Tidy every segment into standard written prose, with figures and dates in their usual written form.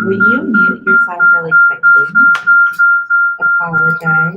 Will you mute yourself really quickly? Apologize.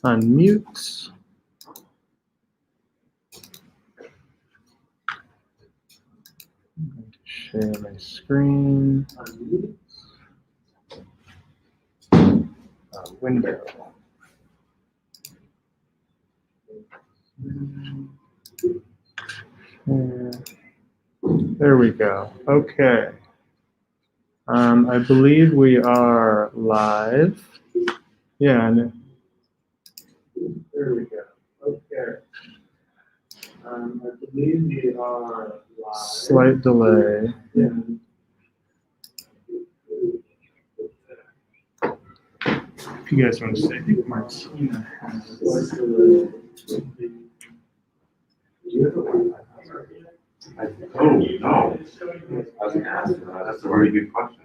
Unmute. I'm going to share my screen. Window. There we go. Okay. I believe we are live. Yeah. There we go. Okay. I believe we are live. Slight delay. Yeah. If you guys want to say, I think Martina has slight delay. Oh, no. I was going to ask, that's a very good question.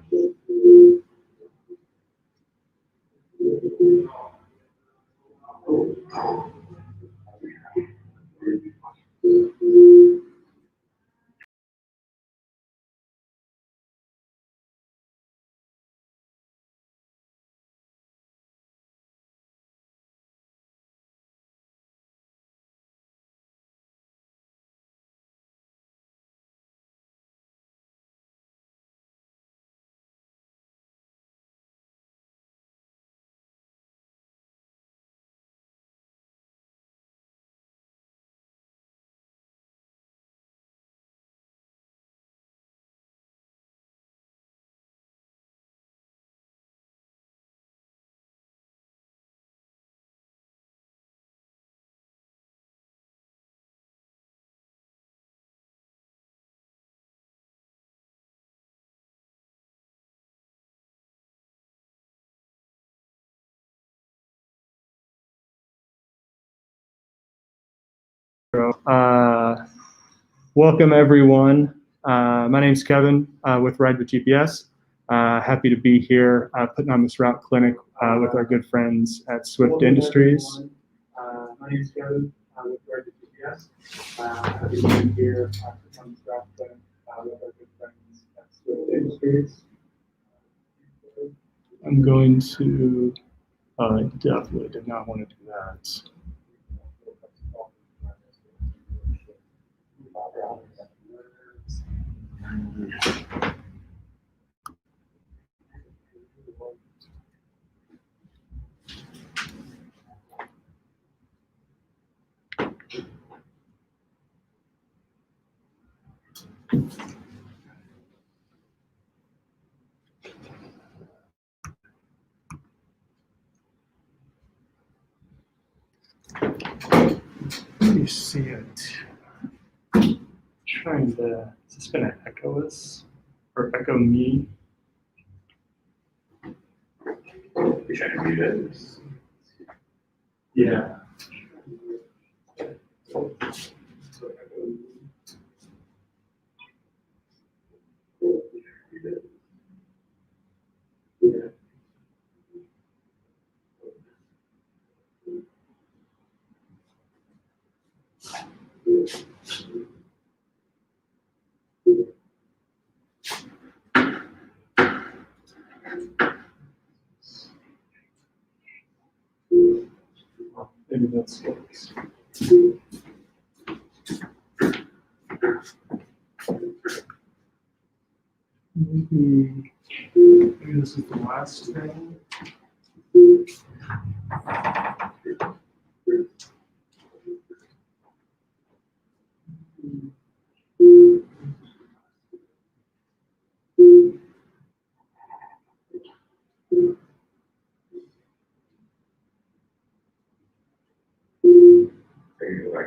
Welcome everyone. My name's Kevin with RideWithGPS. Happy to be here putting on this route clinic with our good friends at Swift Industries. My name's Kevin with RideWithGPS. Happy to be here putting on this route clinic with our good friends at Swift Industries. I'm going to, I definitely did not want to do that. Let me see it. Trying to, is this going to echo us or echo me? You're trying to mute it. Yeah. Maybe that's works. Maybe this is the last thing.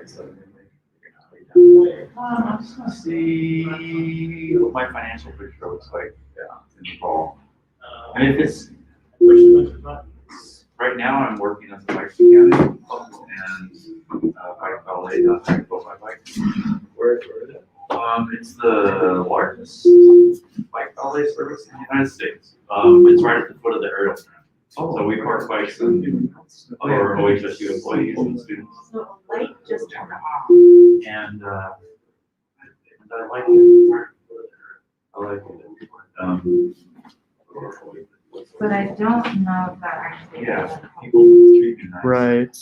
I just want to see what my financial picture looks like in the fall. And if it's right now, I'm working as a bike mechanic and bike valet. I both my bikes. Where is it? It's the largest bike valet service in the United States. It's right at the foot of the aerial tram. So we park bikes for OHSU employees and students. So a light just turned off. And I like it. I like it. But I don't know if that actually. Yeah, people treat you nice. Right.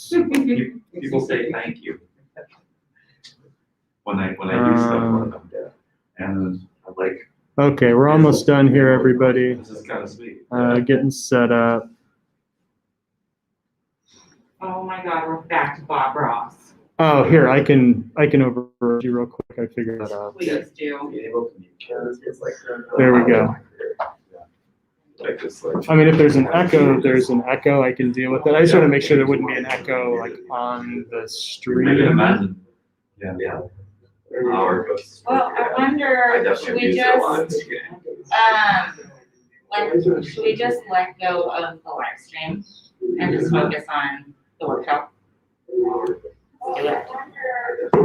People say thank you when I do stuff for them. And I like. Okay, we're almost done here, everybody. This is kind of sweet. Getting set up. Oh my God, we're back to Bob Ross. Oh, here, I can override you real quick. I figured that out. Please do. There we go. I mean, if there's an echo, I can deal with it. I just want to make sure there wouldn't be an echo like on the I stream. can imagine. Yeah. Well, I wonder, should we just let go of the live stream and just focus on the workshop? Do it.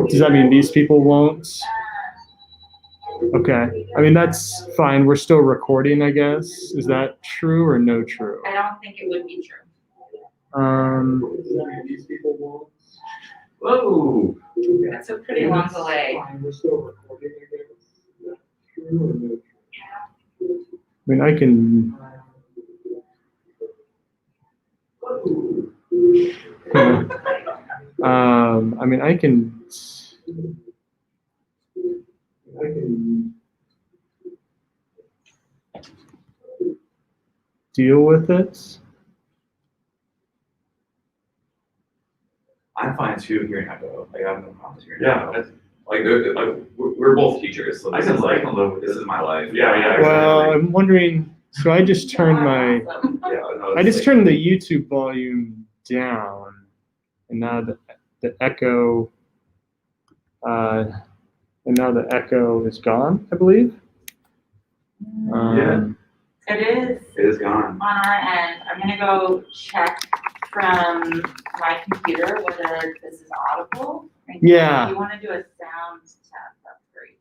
Does that mean these people won't? Okay. I mean, that's fine. We're still recording, I guess. Is that true or no true? I don't think it would be true. Whoa. That's a pretty long delay. I mean, I can. I mean, I can deal with it. I'm fine too hearing echo. I have no problems hearing echo. We're both teachers, so I can live with this. Is my life. Yeah. Well, I'm wondering. So I just turned my. I just turned the YouTube volume down, and now the echo. And now the echo is gone, I believe. It is gone on our end. I'm gonna go check from my computer whether this is audible. Yeah. If you want to do a sound test, that's great.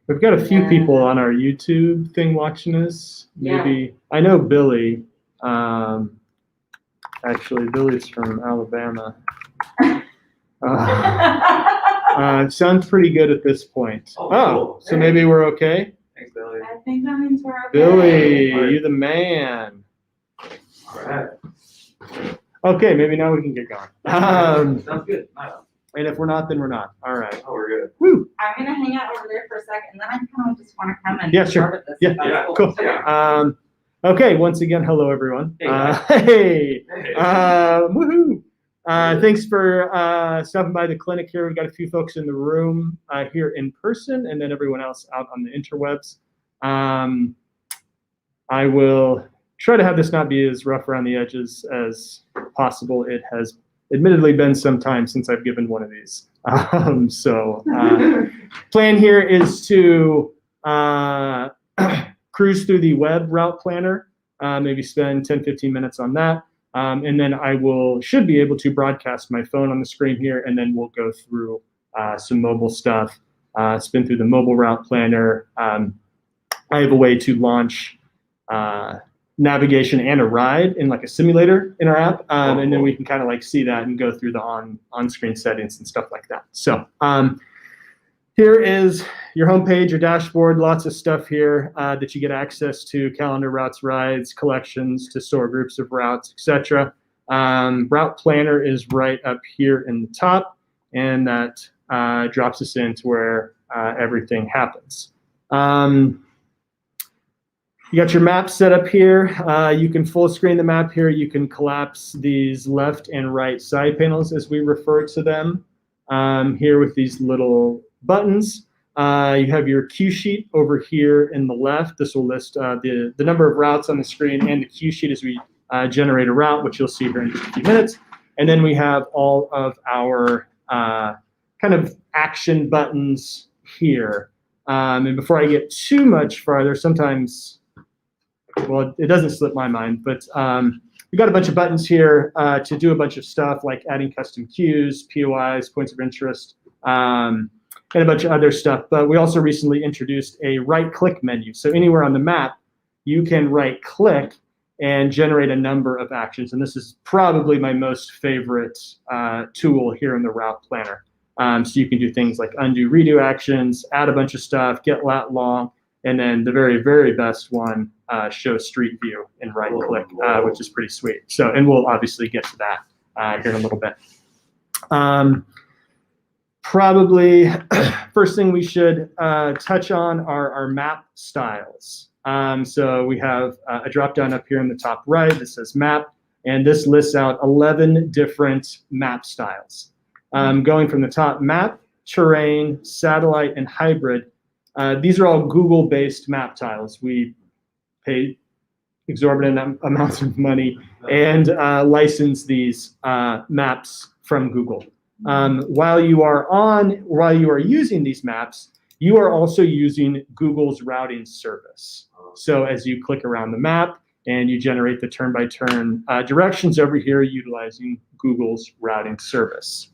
We've got a few people on our YouTube thing watching us. Maybe I know Billy. Actually, Billy's from Alabama. Sounds pretty good at this point. Cool. So maybe we're okay? Thanks, Billy. I think that means we're okay. Billy, you the man. All right. Okay, maybe now we can get going. Sounds good. And if we're not, then we're not. All right. Oh, we're good. Woo. I'm gonna hang out over there for a second, and then I kind of just want to come and Yeah, be sure. part of this. Yeah, if that's cool. Okay. Okay, once again, hello everyone. Hey. Woohoo! Thanks for stopping by the clinic here. We've got a few folks in the room here in person, and then everyone else out on the interwebs. I will try to have this not be as rough around the edges as possible. It has admittedly been some time since I've given one of these. Plan here is to cruise through the web route planner, maybe spend 10, 15 minutes on that. And then I should be able to broadcast my phone on the screen here, and then we'll go through some mobile stuff, spin through the mobile route planner. I have a way to launch navigation and a ride in like a simulator in our app, and then we can kind of like see that and go through the on-screen settings and stuff like that. So here is your homepage, your dashboard, lots of stuff here that you get access to: calendar, routes, rides, collections, to store groups of routes, etc. Route planner is right up here in the top, and that drops us into where everything happens. You got your map set up here. You can full screen the map here. You can collapse these left and right side panels, as we refer to them, here with these little buttons. You have your cue sheet over here in the left. This will list the number of routes on the screen and the cue sheet as we generate a route, which you'll see here in just a few minutes. And then we have all of our kind of action buttons here. And before I get too much farther, sometimes, well, it doesn't slip my mind, but we've got a bunch of buttons here to do a bunch of stuff like adding custom queues, POIs, points of interest, and a bunch of other stuff. But we also recently introduced a right-click menu. So anywhere on the map, you can right-click and generate a number of actions. And this is probably my most favorite tool here in the route planner. So you can do things like undo, redo actions, add a bunch of stuff, get lat long, and then the very, very best one, show street view and right-click, which is pretty sweet. So, and we'll obviously get to that here in a little bit. Probably first thing we should touch on are our map styles. So we have a drop-down up here in the top right that says map, and this lists out 11 different map styles. Going from the top, map, terrain, satellite, and hybrid. These are all Google-based map tiles. We pay exorbitant amounts of money and license these maps from Google. While you are using these maps, you are also using Google's routing service. So as you click around the map and you generate the turn-by-turn directions over here utilizing Google's routing service.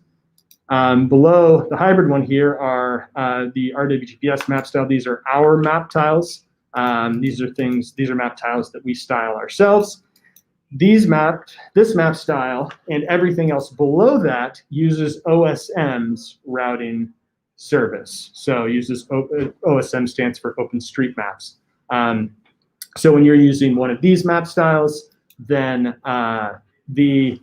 Below the hybrid one here are the RWGPS map style. These are our map tiles. These are map tiles that we style ourselves. This map style and everything else below that uses OSM's routing service. So uses OSM stands for OpenStreetMaps. So when you're using one of these map styles, then the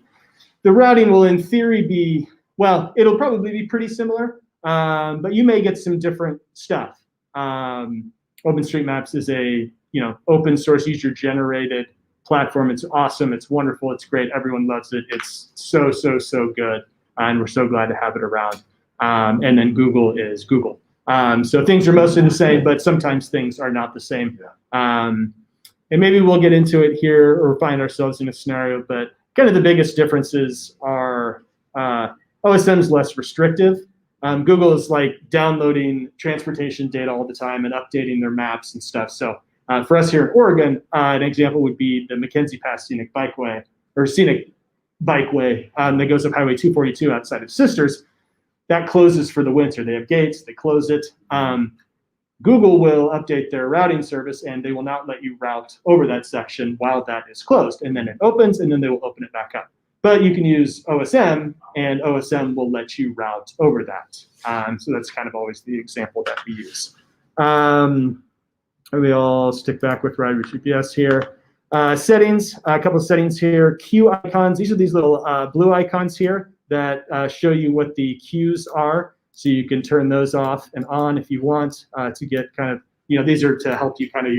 routing will in theory be, well, it'll probably be pretty similar, but you may get some different stuff. OpenStreetMaps is a open source user generated platform. It's awesome. It's wonderful. It's great. Everyone loves it. It's so good, and we're so glad to have it around. And then Google is Google. So things are mostly the same, but sometimes things are not the same. And maybe we'll get into it here or find ourselves in a scenario, but kind of the biggest differences are OSM's less restrictive. Google is like downloading transportation data all the time and updating their maps and stuff. So for us here in Oregon, an example would be the McKenzie Pass Scenic Bikeway that goes up Highway 242 outside of Sisters. That closes for the winter. They have gates, they close it. Google will update their routing service and they will not let you route over that section while that is closed. And then it opens and then they will open it back up. But you can use OSM and OSM will let you route over that. So that's kind of always the example that we use. We all stick back with RideWithGPS here. Settings, a couple of settings here. Queue icons, these are these little blue icons here that show you what the queues are. So you can turn those off and on if you want to get kind of, these are to help you kind of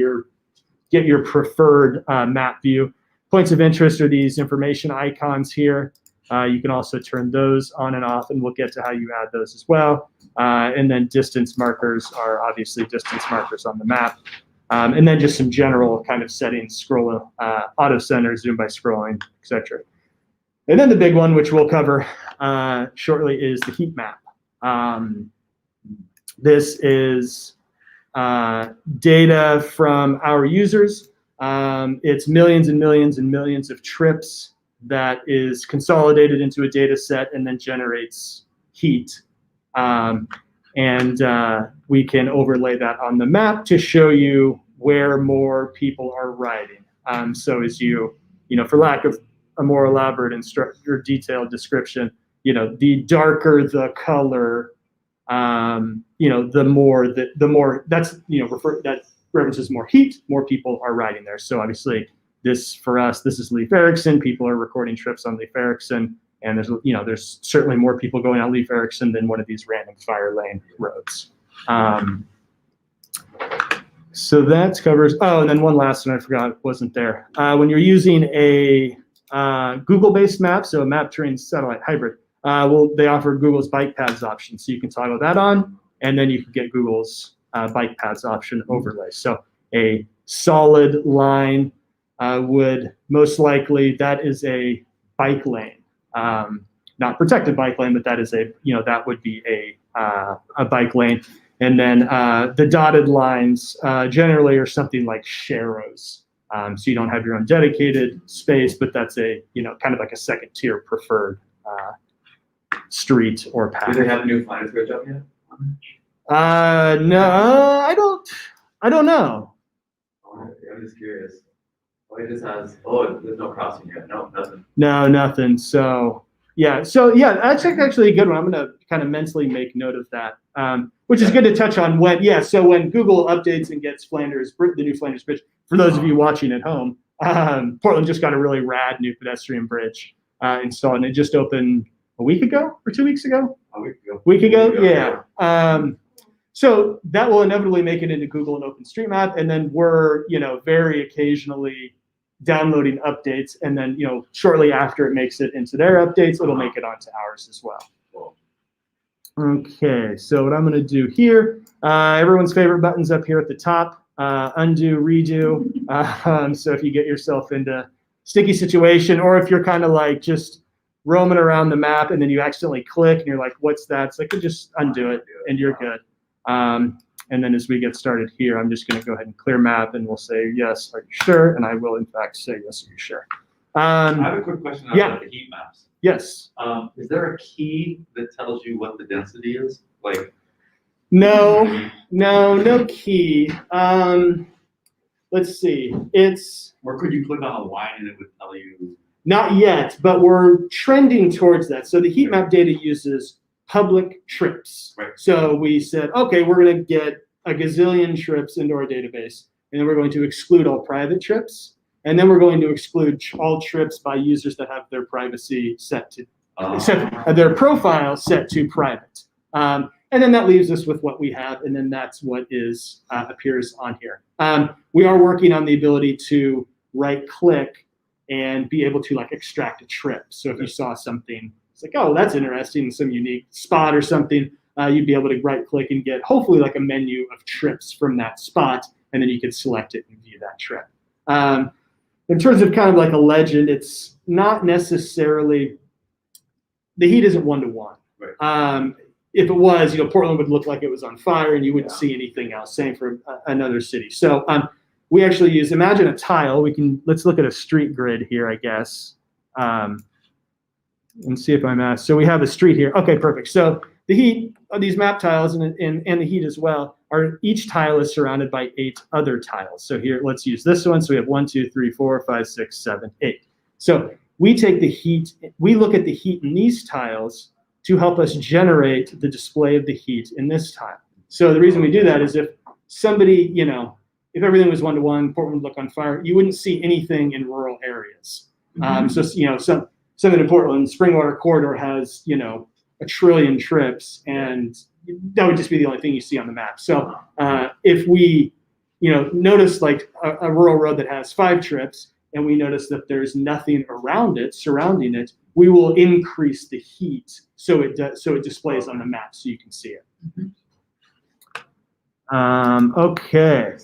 get your preferred map view. Points of interest are these information icons here. You can also turn those on and off, and we'll get to how you add those as well. And then distance markers are obviously distance markers on the map. And then just some general kind of settings, scroll, auto center, zoom by scrolling, etc. And then the big one, which we'll cover shortly, is the heat map. This is data from our users. It's millions and millions and millions of trips that is consolidated into a data set and then generates heat. And we can overlay that on the map to show you where more people are riding. So as for lack of a more elaborate or detailed description, the darker the color, the more that's, that references more heat, more people are riding there. So obviously for us, this is Leif Erikson. People are recording trips on Leif Erikson. And there's certainly more people going on Leif Erikson than one of these random fire lane roads. So that covers, and then one last one I forgot wasn't there. When you're using a Google-based map, so a map terrain satellite hybrid, they offer Google's bike paths option. So you can toggle that on, and then you can get Google's bike paths option overlay. So a solid line would most likely, that is a bike lane. not protected bike lane, but that is that would be a bike lane. And then the dotted lines generally are something like sharrows. So you don't have your own dedicated space, but that's kind of like a second tier preferred street or path. Do they have a new Flanders Bridge up yet? No, I don't know. I'm just curious. It just has, there's no crossing yet. No, nothing. No, nothing. So yeah, that's actually a good one. I'm going to kind of mentally make note of that, which is good to touch on so when Google updates and gets the new Flanders Bridge, for those of you watching at home, Portland just got a really rad new pedestrian bridge installed, and it just opened a week ago or 2 weeks ago? Week ago, yeah. So that will inevitably make it into Google and OpenStreetMap, and then we're, very occasionally downloading updates, and then, shortly after it makes it into their updates, it'll make it onto ours as well. Cool. Okay, so what I'm going to do here, everyone's favorite button's up here at the top, undo, redo. So if you get yourself into sticky situation, or if you're kind of like just roaming around the map and then you accidentally click and you're like, what's that? It's like, just undo it and you're good. And then as we get started here, I'm just going to go ahead and clear map, and we'll say, yes, are you sure? And I will, in fact, say, yes, are you sure? I have a quick question about the heat maps. Yes. Is there a key that tells you what the density is? Like, no key. Let's see. Or could you click on a line and it would tell you? Not yet, but we're trending towards that. So the heat map data uses public trips. Right. So we said, okay, we're going to get a gazillion trips into our database, and then we're going to exclude all private trips, and then we're going to exclude all trips by users that have their privacy set to their profile set to private. And then that leaves us with what we have, and then that's what appears on here. We are working on the ability to right-click and be able to extract a trip. So if you saw something, it's like, oh, that's interesting, some unique spot or something, you'd be able to right-click and get hopefully a menu of trips from that spot, and then you could select it and view that trip. In terms of kind of like a legend, it's not necessarily, the heat isn't one-to-one. Right. If it was, Portland would look like it was on fire and you wouldn't see anything else. Same for another city. So we actually imagine a tile. Let's look at a street grid here, I guess, and see if I'm asked. So we have a street here. Okay, perfect. So the heat, these map tiles and the heat as well, each tile is surrounded by 8 other tiles. So here, let's use this one. So we have 1, 2, 3, 4, 5, 6, 7, 8. So we take the heat, we look at the heat in these tiles to help us generate the display of the heat in this tile. So the reason we do that is if somebody, if everything was one-to-one, Portland would look on fire, you wouldn't see anything in rural areas. So, something in Portland, Springwater Corridor has, 1 trillion trips, and that would just be the only thing you see on the map. So if we, notice a rural road that has 5 trips, and we notice that there's nothing around it, surrounding it, we will increase the heat so it displays on the map so you can see it. Okay.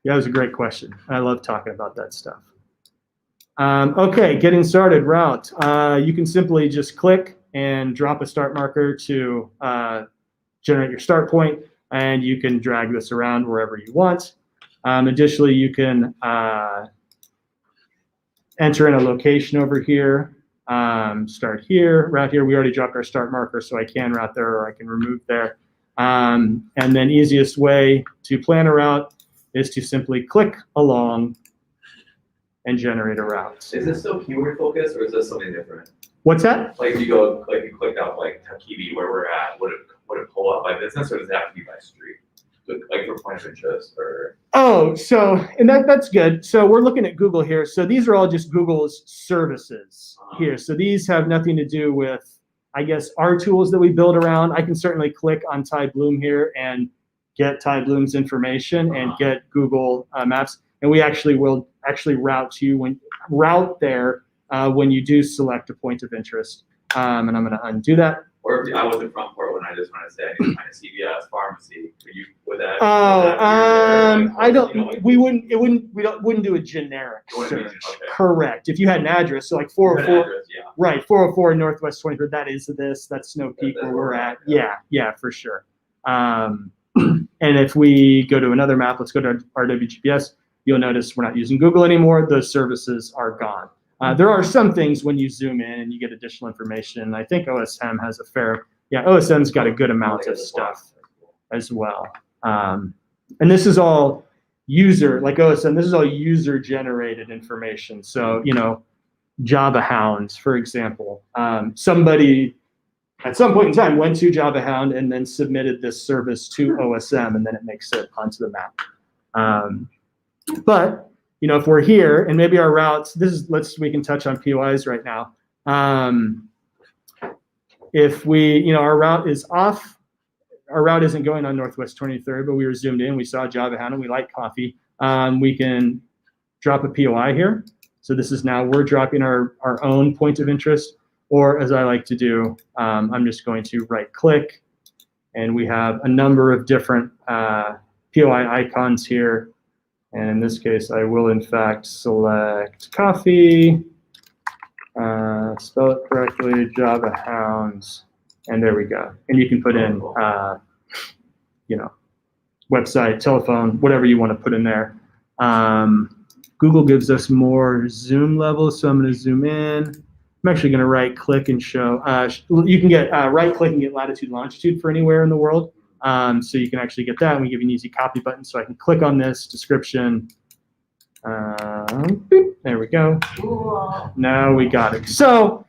Yeah, that was a great question. I love talking about that stuff. Okay, getting started, route. You can simply just click and drop a start marker to generate your start point, and you can drag this around wherever you want. Additionally, you can enter in a location over here, start here, route here. We already dropped our start marker, so I can route there or I can remove there. And then easiest way to plan a route is to simply click along and generate a route. Is this still keyword focused, or is this something different? What's that? Like you clicked out Takibi, where we're at, would it pull up by business, or does it have to be by street? Like for point of interest, or? Oh, so, and that's good. So we're looking at Google here. So these are all just Google's services here. So these have nothing to do with, I guess, our tools that we build around. I can certainly click on Ty Bloom here and get Ty Bloom's information and get Google Maps. And we will route there when you do select a point of interest. And I'm going to undo that. Or if I wasn't from Portland, I just want to say I need to find a CVS pharmacy. Would that? I don't. We wouldn't do a generic search. Okay. Correct. If you had an address, so like 404. right, 404 Northwest 23rd, that is this, that's Snow Peak where we're at. Yeah, for sure. And if we go to another map, let's go to RWGPS, you'll notice we're not using Google anymore. Those services are gone. There are some things when you zoom in and you get additional information. I think OSM has a fair, OSM's got a good amount of stuff as well. And this is all user, like OSM, this is all user generated information. So, Java Hound, for example, somebody at some point in time went to Java Hound and then submitted this service to OSM, and then it makes it onto the map. But if we're here and maybe our routes, we can touch on Pois right now. If we, our route is off, our route isn't going on Northwest 23rd, but we were zoomed in, we saw Java Hound and we like coffee. We can drop a POI here. So this is now, we're dropping our own point of interest, or as I like to do, I'm just going to right click, and we have a number of different POI icons here. And in this case, I will in fact select coffee, spell it correctly, Java Hounds, and there we go. And you can put in, website, telephone, whatever you want to put in there. Google gives us more zoom levels, so I'm going to zoom in. I'm actually going to right click and show, you can get right click and get latitude, longitude for anywhere in the world. So you can actually get that, and we give you an easy copy button. So I can click on this description. Boop, there we go. Cool. Now we got it. So,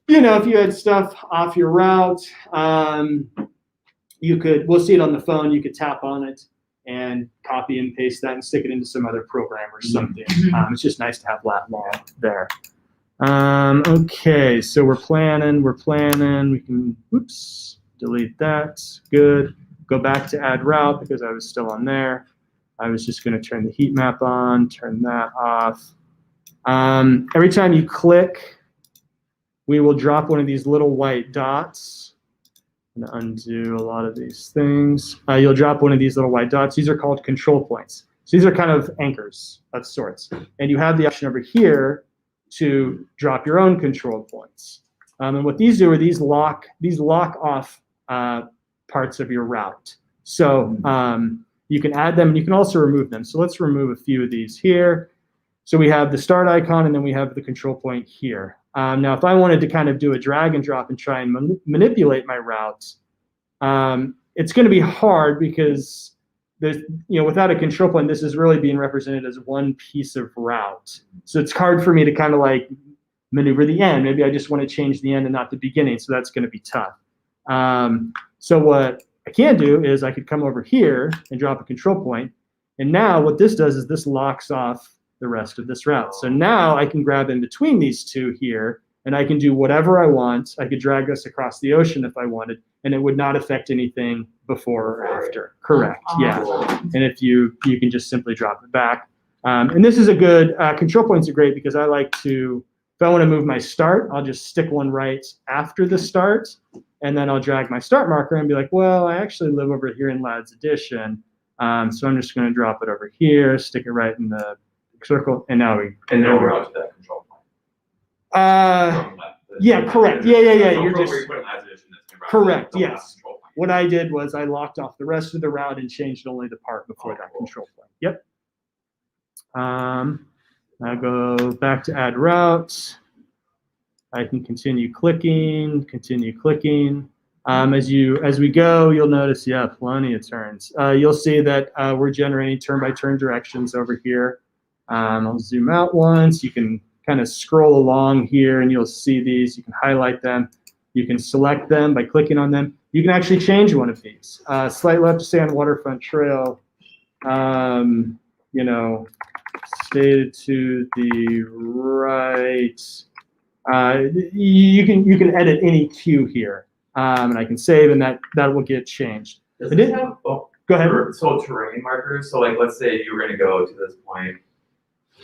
if you had stuff off your route, we'll see it on the phone. You could tap on it and copy and paste that and stick it into some other program or something. It's just nice to have lat long there. Okay, so we're planning. We can, oops, delete that. Good. Go back to add route because I was still on there. I was just going to turn the heat map on, turn that off. Every time you click, we will drop one of these little white dots. I'm going to undo a lot of these things. You'll drop one of these little white dots. These are called control points. So these are kind of anchors of sorts. And you have the option over here to drop your own control points. And what these do are these lock off parts of your route. So you can add them and you can also remove them. So let's remove a few of these here. So we have the start icon and then we have the control point here. Now, if I wanted to kind of do a drag and drop and try and manipulate my routes, it's going to be hard because there's, without a control point, this is really being represented as one piece of route. So it's hard for me to kind of like maneuver the end. Maybe I just want to change the end and not the beginning. So that's going to be tough. So what I can do is I could come over here and drop a control point. And now what this does is this locks off the rest of this route. So now I can grab in between these two here and I can do whatever I want. I could drag this across the ocean if I wanted, and it would not affect anything before or after. Correct, yeah. And if you can just simply drop it back. And this is a good, control points are great because I like to, if I want to move my start, I'll just stick one right after the start, and then I'll drag my start marker and be like, well, I actually live over here in Ladd's Addition. So I'm just going to drop it over here, stick it right in the circle, and now and then we're out to that control point. Yeah, correct. Yeah. You're just correct. So Yes. What I did was I locked off the rest of the route and changed only the part before that control point. Yep. Now go back to add routes. I can continue clicking. As we go, you'll notice, yeah, plenty of turns. You'll see that we're generating turn-by-turn directions over here. I'll zoom out once. You can kind of scroll along here and you'll see these. You can highlight them. You can select them by clicking on them. You can actually change one of these. Slight left to stay on Waterfront Trail. Stated to the right. You can edit any cue here. And I can save, and that will get changed. Does it have, go ahead. So terrain markers. So like, let's say you were going to go to this point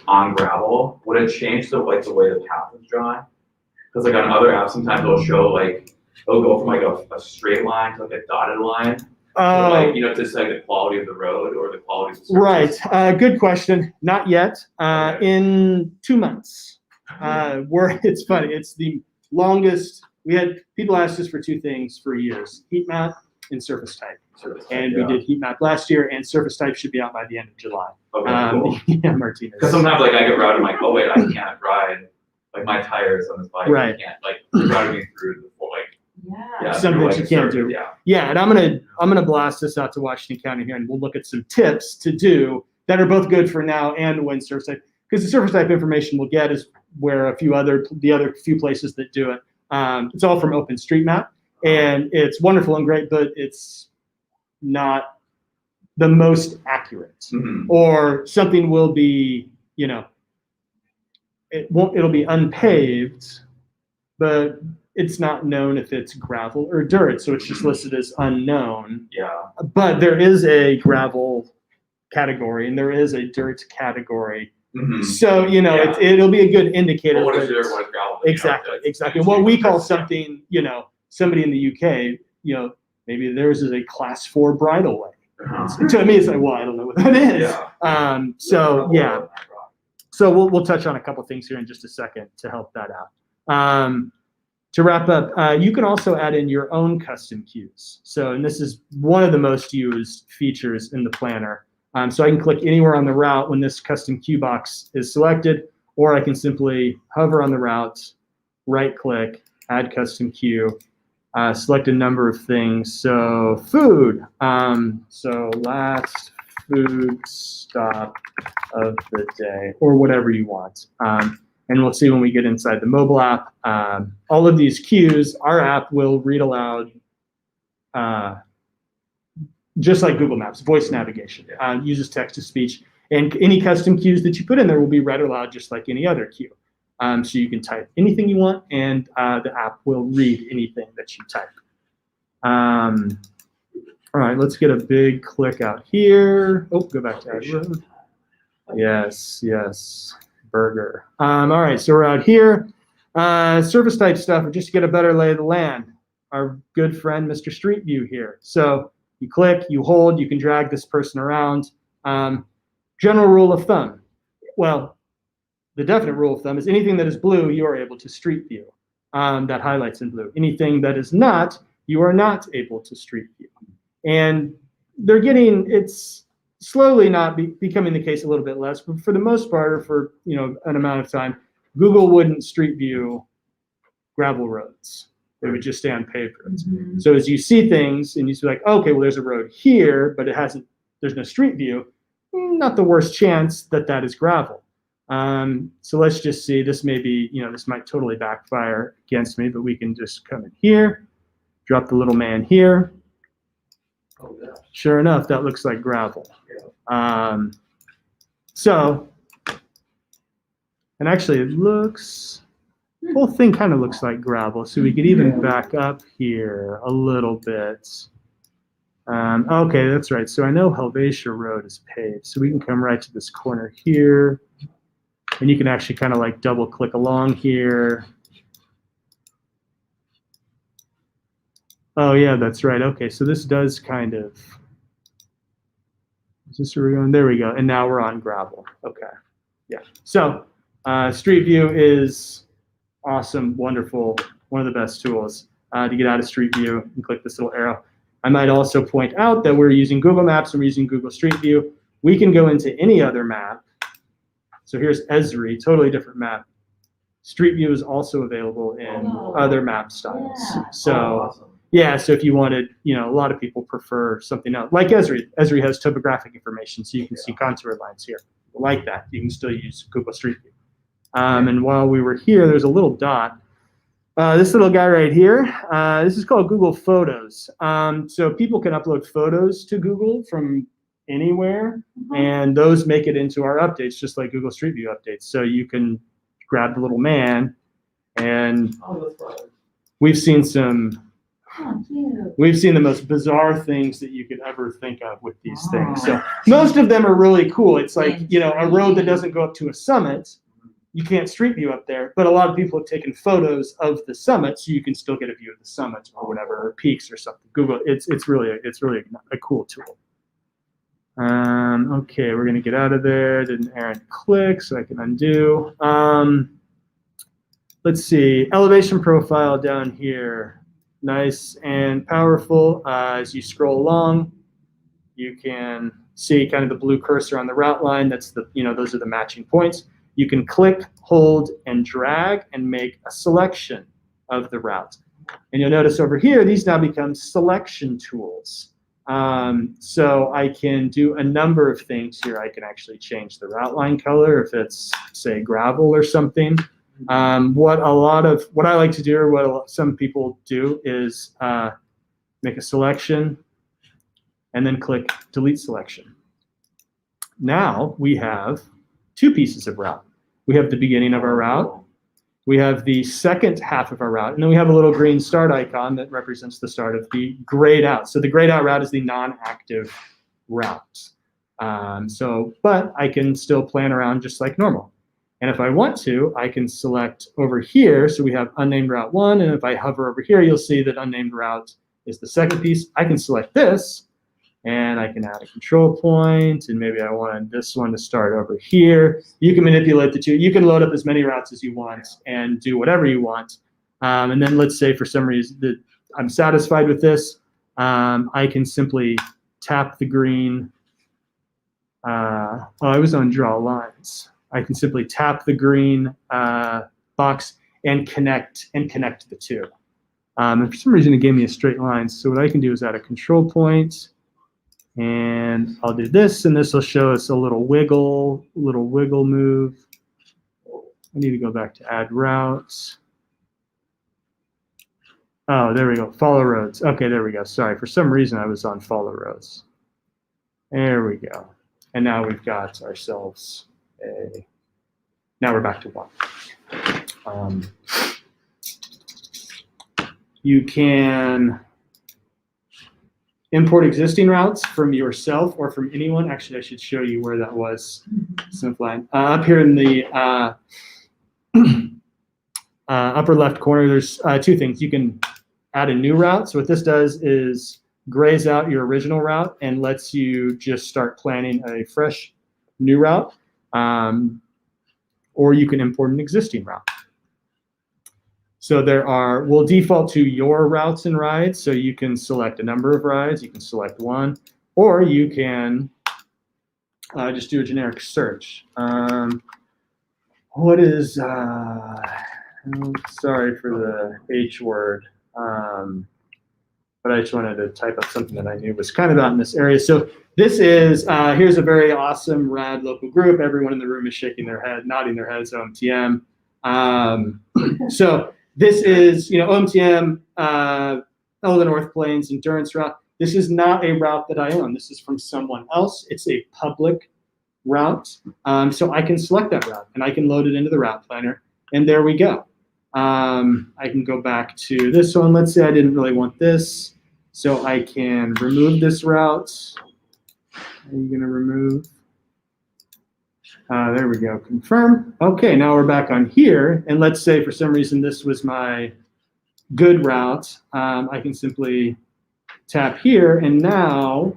on gravel. Would it change the way the path is drawn? Because like on other apps, sometimes it'll show like it'll go from like a straight line to like a dotted line. Or like just like the quality of the road or the quality of the surface. Right. Good question. Not yet. Okay. In 2 months. It's funny. It's the longest. We had people ask us for two things for years: heat map and surface type. And we did heat map last year, and surface type should be out by the end of July. Okay, cool. Yeah, Martinez. Because sometimes like I get routed, I'm like, oh wait, I can't ride like my tires on this bike. Right. I can't like routing me through the full like Something through, that you can't do. Yeah. Yeah, and I'm gonna blast this out to Washington County here, and we'll look at some tips to do that are both good for now and when surface type. Because the surface type information we'll get is where the other few places that do it. It's all from OpenStreetMap, and it's wonderful and great, but it's not the most accurate. Mm-hmm. Or something will be, it'll be unpaved, but it's not known if it's gravel or dirt, so it's just listed as unknown. Yeah. But there is a gravel category and there is a dirt category. Mm-hmm. So, it'll be a good indicator. Well, what is dirt, what is gravel? Exactly. What we call something, somebody in the UK, maybe theirs is a class 4 bridleway. To me, it's like, well, I don't know what that is. Yeah. So we'll touch on a couple things here in just a second to help that out. To wrap up, you can also add in your own custom cues. So, and this is one of the most used features in the planner. So I can click anywhere on the route when this custom cue box is selected, or I can simply hover on the route, right click, add custom cue, select a number of things. So food, so last food stop of the day, or whatever you want. And we'll see when we get inside the mobile app. All of these cues, our app will read aloud, just like Google Maps, voice navigation, uses text to speech. And any custom cues that you put in there will be read aloud just like any other cue. So you can type anything you want, and the app will read anything that you type. All right, let's get a big click out here. Oh, go back to Ad Road. Yes. Burger. All right, so we're out here. Surface type stuff, just to get a better lay of the land. Our good friend, Mr. Street View here. So you click, you hold, you can drag this person around. General rule of thumb. Well, the definite rule of thumb is anything that is blue, you are able to street view. That highlights in blue. Anything that is not, you are not able to street view. And it's slowly not becoming the case a little bit less, but for the most part, or for an amount of time, Google wouldn't street view gravel roads. They would just stay on paved roads. Mm-hmm. So as you see things and you see like, okay, well, there's a road here, but there's no street view, not the worst chance that is gravel. So let's just see, this may be, this might totally backfire against me, but we can just come in here, drop the little man here. Oh, yeah. Sure enough, that looks like gravel. Yeah. And actually the whole thing kind of looks like gravel. So we could even back up here a little bit. Okay, that's right. So I know Helvetia Road is paved. So we can come right to this corner here. And you can actually kind of like double click along here. Oh yeah, that's right. Okay, so this does kind of, is this where we're going? There we go. And now we're on gravel. Okay, yeah. So Street View is awesome, wonderful, one of the best tools to get out of Street View and click this little arrow. I might also point out that we're using Google Maps and we're using Google Street View. We can go into any other map. So here's Esri, totally different map. Street View is also available in other map styles. Yeah. So awesome. Yeah, so if you wanted, a lot of people prefer something else. Like Esri. Esri has topographic information, so you can see contour lines here. Like that, you can still use Google Street View. And while we were here, there's a little dot. This little guy right here, this is called Google Photos. So people can upload photos to Google from anywhere, and those make it into our updates, just like Google Street View updates. So you can grab the little man, and we've seen the most bizarre things that you could ever think of with these things. So most of them are really cool. It's like, a road that doesn't go up to a summit, you can't street view up there, but a lot of people have taken photos of the summit, so you can still get a view of the summit or whatever, or peaks or something. Google, it's really a cool tool. Okay, we're gonna get out of there. Didn't errant click, so I can undo. let's see, elevation profile down here. Nice and powerful. As you scroll along, you can see kind of the blue cursor on the route line. That's the, those are the matching points. You can click, hold, and drag and make a selection of the route. And you'll notice over here, these now become selection tools. So I can do a number of things here. I can actually change the route line color if it's, say, gravel or something. What I like to do, or what some people do, is make a selection and then click delete selection. Now we have two pieces of route. We have the beginning of our route. We have the second half of our route, and then we have a little green start icon that represents the start of the grayed out. So the grayed out route is the non-active route. But I can still plan around just like normal. And if I want to, I can select over here. So we have unnamed route 1, and if I hover over here, you'll see that unnamed route is the second piece. I can select this, and I can add a control point, and maybe I want this one to start over here. You can manipulate the two. You can load up as many routes as you want and do whatever you want. And then let's say for some reason that I'm satisfied with this, I can simply tap the green. I was on draw lines. I can simply tap the green box and connect the two. And for some reason, it gave me a straight line. So what I can do is add a control point. And I'll do this, and this will show us a little wiggle move. I need to go back to add routes. Oh, there we go, follow roads. Okay, there we go. Sorry, for some reason I was on follow roads. There we go. And now we've got ourselves now we're back to 1. You can import existing routes from yourself or from anyone. Actually, I should show you where that was. Up here in the upper left corner, there's two things. You can add a new route. So what this does is grays out your original route and lets you just start planning a fresh new route. Or you can import an existing route. So we'll default to your routes and rides. So you can select a number of rides, you can select one, or you can just do a generic search. What is, sorry for the H word, but I just wanted to type up something that I knew was kind of out in this area. So this is, here's a very awesome rad local group. Everyone in the room is shaking their head, nodding their heads, OMTM. So this is, OMTM, Elder North Plains Endurance Route. This is not a route that I own. This is from someone else. It's a public route. So I can select that route, and I can load it into the route planner, and there we go. I can go back to this one. Let's say I didn't really want this. So I can remove this route. Are you going to remove? There we go, confirm. Okay, now we're back on here. And let's say for some reason this was my good route. I can simply tap here, and now,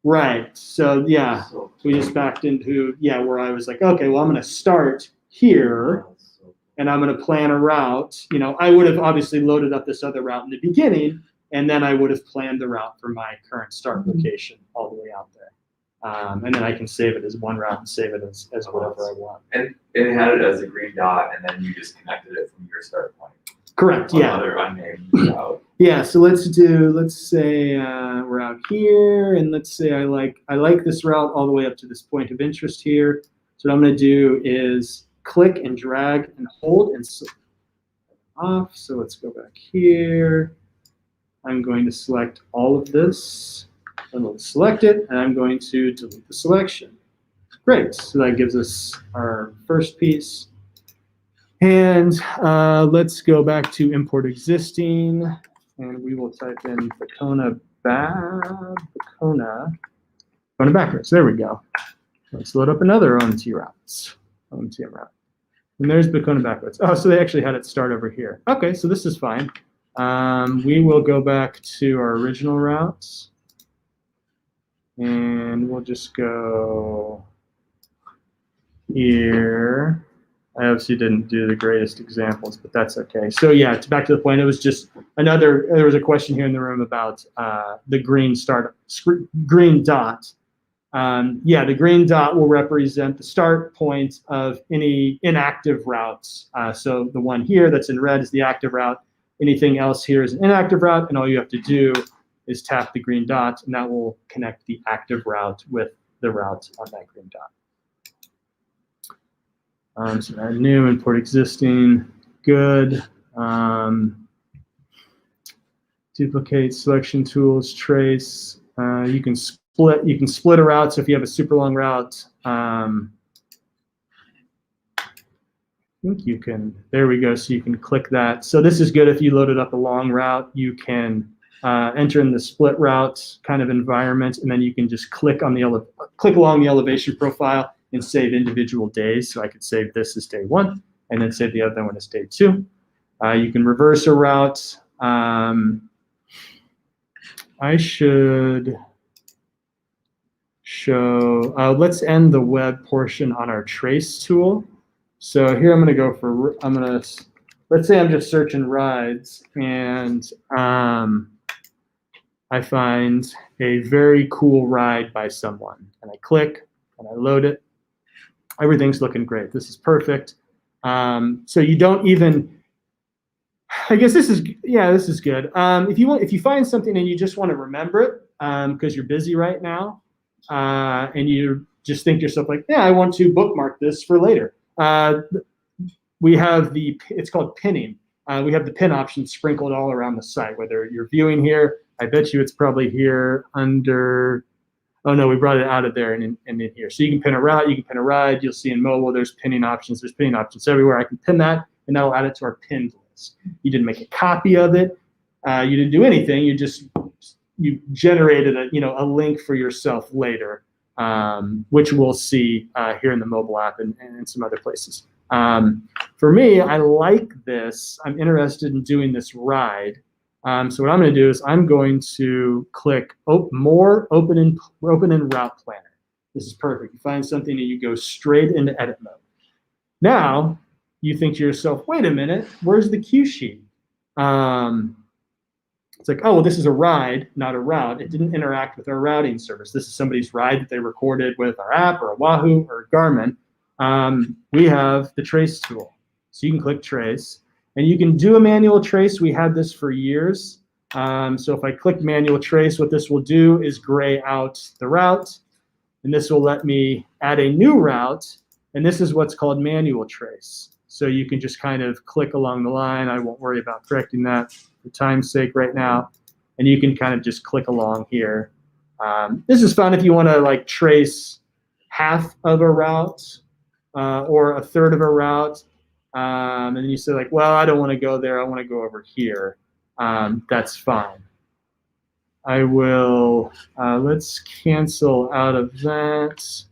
right. So yeah, we just backed into, where I was like, okay, well, I'm going to start here, and I'm going to plan a route. I would have obviously loaded up this other route in the beginning, and then I would have planned the route for my current start location all the way out there. And then I can save it as one route and save it as whatever I want. And it had it as a green dot, and then you just connected it from your start point. Correct, yeah. Another unnamed route. Yeah, so let's say we're out here, and let's say I like this route all the way up to this point of interest here. So what I'm going to do is click and drag and hold and off. So let's go back here. I'm going to select all of this, and we'll select it, and I'm going to delete the selection. Great, so that gives us our first piece. And let's go back to import existing, and we will type in Bacona backwards. There we go. Let's load up another OMTM route. And there's Bacona backwards. Oh, so they actually had it start over here. Okay, so this is fine. We will go back to our original routes, and we'll just go here. I obviously didn't do the greatest examples, but that's okay. So yeah, back to the point, it was just there was a question here in the room about the green dot. Yeah, the green dot will represent the start point of any inactive routes. So the one here that's in red is the active route. Anything else here is an inactive route, and all you have to do is tap the green dot, and that will connect the active route with the route on that green dot. So add new, import existing, good. Duplicate, selection tools, trace. You can split a route. So if you have a super long route, I think you can, there we go. So you can click that. So this is good if you loaded up a long route. You can enter in the split route kind of environment, and then you can just click along the elevation profile and save individual days. So I could save this as day 1 and then save the other one as day 2. You can reverse a route. I should show, let's end the web portion on our trace tool. So here I'm gonna let's say I'm just searching rides, and I find a very cool ride by someone, and I click and I load it. Everything's looking great. This is perfect. So you don't even, I guess this is good. If you find something and you just want to remember it because you're busy right now, and you just think to yourself like, yeah, I want to bookmark this for later. We have it's called pinning. We have the pin option sprinkled all around the site. Whether you're viewing here, I bet you it's probably here under. Oh no, we brought it out of there and in here. So you can pin a route, you can pin a ride. You'll see in mobile, there's pinning options. There's pinning options everywhere. I can pin that, and that'll add it to our pinned list. You didn't make a copy of it. You didn't do anything. You generated a link for yourself later, which we'll see here in the mobile app and some other places. For me, I like this. I'm interested in doing this ride. So what I'm going to do is I'm going to click more open in route planner. This is perfect. You find something and you go straight into edit mode. Now you think to yourself, wait a minute, where's the cue sheet? It's like, oh, well, this is a ride, not a route. It didn't interact with our routing service. This is somebody's ride that they recorded with our app or a Wahoo or a Garmin. We have the trace tool. So you can click trace. And you can do a manual trace. We had this for years. So if I click manual trace, what this will do is gray out the route. And this will let me add a new route. And this is what's called manual trace. So you can just kind of click along the line. I won't worry about correcting that for time's sake right now. And you can kind of just click along here. This is fun if you want to like trace half of a route or a third of a route. And then you say like, well, I don't want to go there. I want to go over here. That's fine. I will, let's cancel out of that.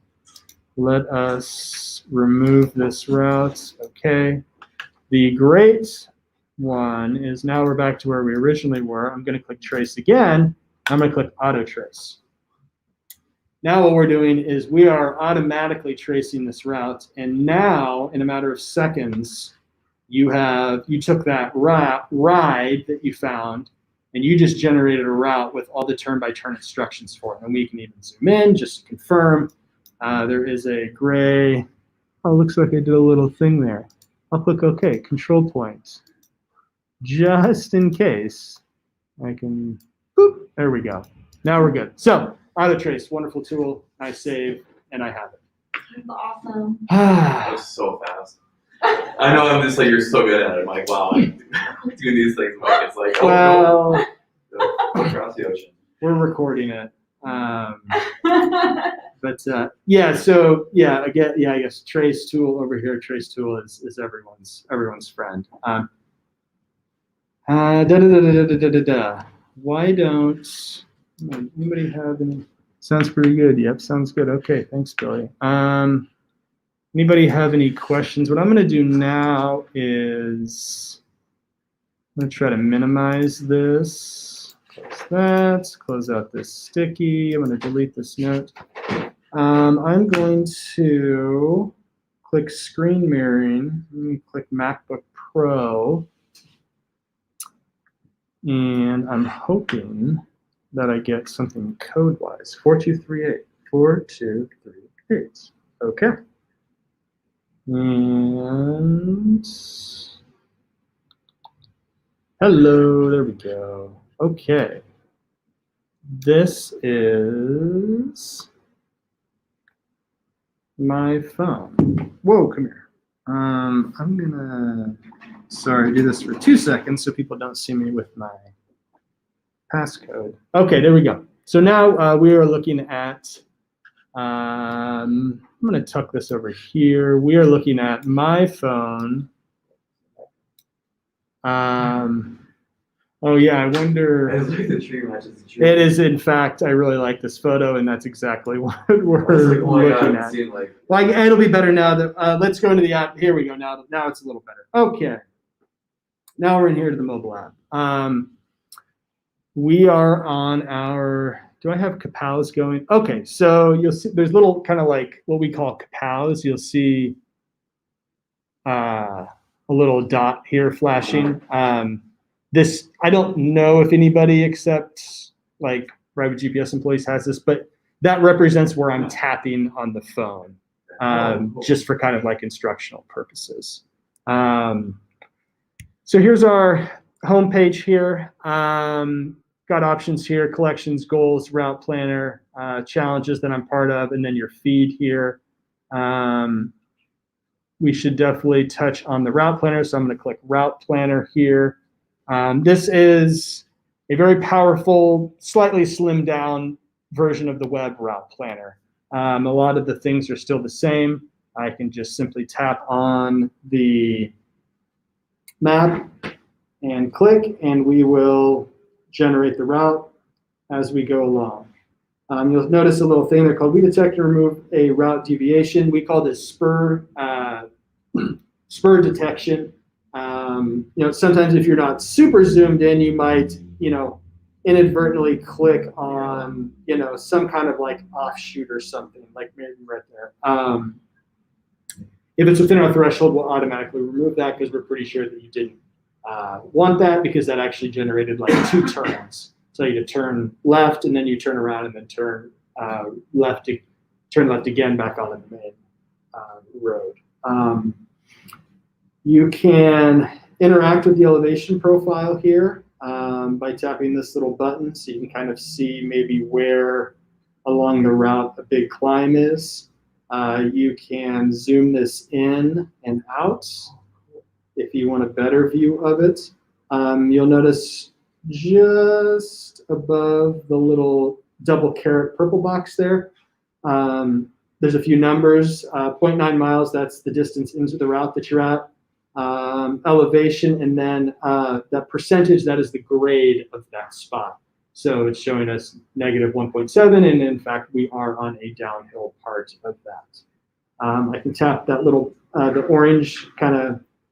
Let us remove this route. Okay. The great one is now we're back to where we originally were. I'm going to click trace again. I'm going to click auto trace. Now what we're doing is we are automatically tracing this route, and now in a matter of seconds, you took that ride that you found, and you just generated a route with all the turn-by-turn instructions for it. And we can even zoom in just to confirm. There is a gray. Oh, looks like I did a little thing there. I'll click OK. Control point. Just in case, I can. Boop. There we go. Now we're good. So. Auto trace, wonderful tool. I save and I have it. That's awesome. That was so fast. I know I'm just like, you're so good at it. I'm like, wow, I'm doing these things. Like, it's like, oh, well, no. Across the ocean. We're recording it. But yeah, so yeah, again, yeah, I guess trace tool over here. Trace tool is everyone's friend. Why don't anybody have any? Sounds pretty good. Yep, sounds good. Okay, thanks, Billy. Anybody have any questions? What I'm going to do now is I'm going to try to minimize this. Close that. Close out this sticky. I'm going to delete this note. I'm going to click screen mirroring. Let me click MacBook Pro. And I'm hoping that I get something code-wise. 4238. 4238. Okay. And hello, there we go. Okay. This is my phone. Whoa, come here. I'm gonna, sorry, do this for 2 seconds so people don't see me with my passcode. Okay, there we go. So now we are looking at, I'm gonna tuck this over here. We are looking at my phone. Oh yeah, I wonder. It's like the tree matches the tree. It is, in fact, I really like this photo, and that's exactly what we're Like, oh my God, looking it's at. seen, like, Like, it'll be better now that, let's go into the app. Here we go. Now it's a little better. Okay. Now we're in here to the mobile app. We are on our, do I have kapows going? Okay, so you'll see there's little kind of like what we call kapows. You'll see a little dot here flashing. This, I don't know if anybody except like RideWithGPS employees has this, but that represents where I'm tapping on the phone, just for kind of like instructional purposes. So here's our homepage here. Got options here: collections, goals, route planner, challenges that I'm part of, and then your feed here. We should definitely touch on the route planner. So I'm going to click route planner here. This is a very powerful, slightly slimmed down version of the web route planner. A lot of the things are still the same. I can just simply tap on the map and click, and we will generate the route as we go along. You'll notice a little thing there called We Detect and Remove a Route Deviation. We call this Spur Detection. Sometimes if you're not super zoomed in, you might, inadvertently click on, some kind of like offshoot or something, like maybe right there. If it's within our threshold, we'll automatically remove that because we're pretty sure that you didn't want that, because that actually generated like 2 turns. So you turn left and then you turn around and then turn left again back onto the main road. You can interact with the elevation profile here by tapping this little button, so you can kind of see maybe where along the route a big climb is. You can zoom this in and out if you want a better view of it. You'll notice just above the little double caret purple box there, there's a few numbers. 0.9 miles, that's the distance into the route that you're at. Elevation, and then that percentage, that is the grade of that spot. So it's showing us -1.7, and in fact, we are on a downhill part of that. I can tap that little, the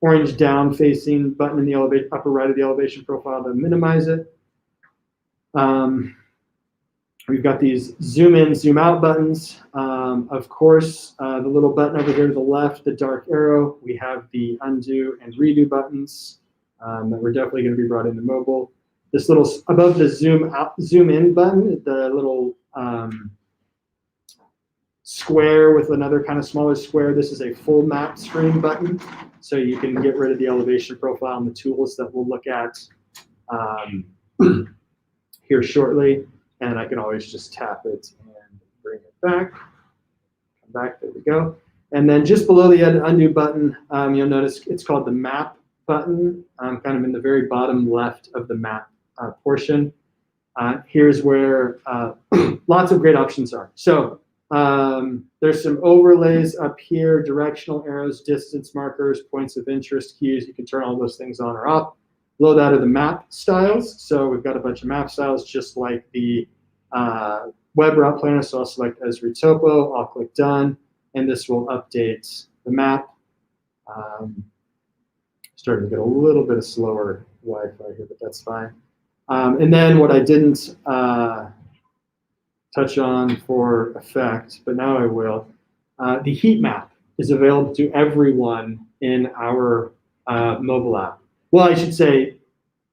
orange down facing button in the upper right of the elevation profile to minimize it. We've got these zoom in, zoom out buttons. Of course, the little button over here to the left, the dark arrow, we have the undo and redo buttons that we're definitely going to be brought into mobile. This little, above the zoom out, zoom in button, the little square with another kind of smaller square, this is a full map screen button. So you can get rid of the elevation profile and the tools that we'll look at here shortly. And I can always just tap it and bring it back. Come back, there we go. And then just below the undo button, you'll notice it's called the map button, kind of in the very bottom left of the map portion. Here's where lots of great options are. So there's some overlays up here, directional arrows, distance markers, points of interest, cues. You can turn all those things on or off. Below that are the map styles. So we've got a bunch of map styles, just like the web route planner. So I'll select Esri Topo, I'll click done, and this will update the map. Starting to get a little bit of slower Wi-Fi here, but that's fine. And then what I didn't touch on for effect, but now I will, the heat map. is available to everyone in our mobile app. Well, I should say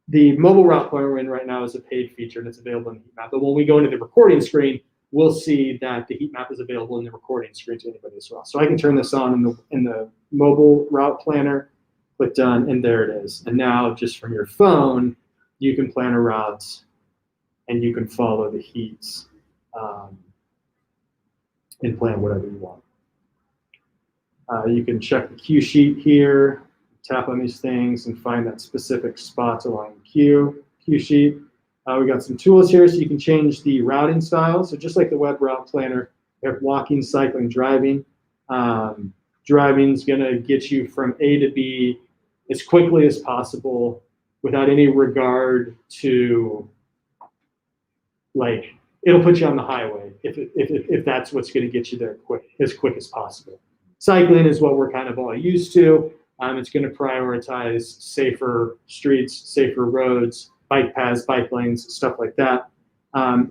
the mobile route planner we're in right now is a paid feature and it's available in the heat map. But when we go into the recording screen, we'll see that the heat map is available in the recording screen to anybody as well. So I can turn this on in the mobile route planner, click done, and there it is. And now just from your phone, you can plan a route and you can follow the heats and plan whatever you want. You can check the queue sheet here, tap on these things and find that specific spot along the queue sheet. We got some tools here so you can change the routing style. So just like the web route planner, we have walking, cycling, driving. Driving is gonna get you from A to B as quickly as possible without any regard to, like, it'll put you on the highway if that's what's gonna get you there as quick as possible. Cycling is what we're kind of all used to. It's gonna prioritize safer streets, safer roads, bike paths, bike lanes, stuff like that.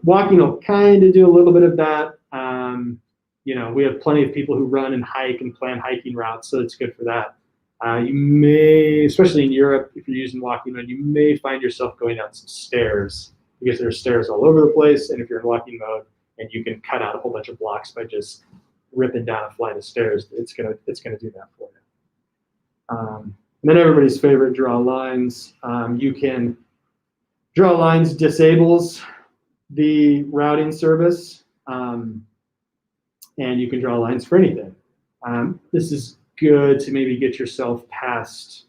Walking will kind of do a little bit of that. You know, we have plenty of people who run and hike and plan hiking routes, so it's good for that. You may, especially in Europe, if you're using walking mode, you may find yourself going down some stairs because there's stairs all over the place. And if you're in walking mode and you can cut out a whole bunch of blocks by just ripping down a flight of stairs, it's gonna do that for you. And then everybody's favorite, draw lines. You can draw lines disables the routing service, and you can draw lines for anything. This is good to maybe get yourself past,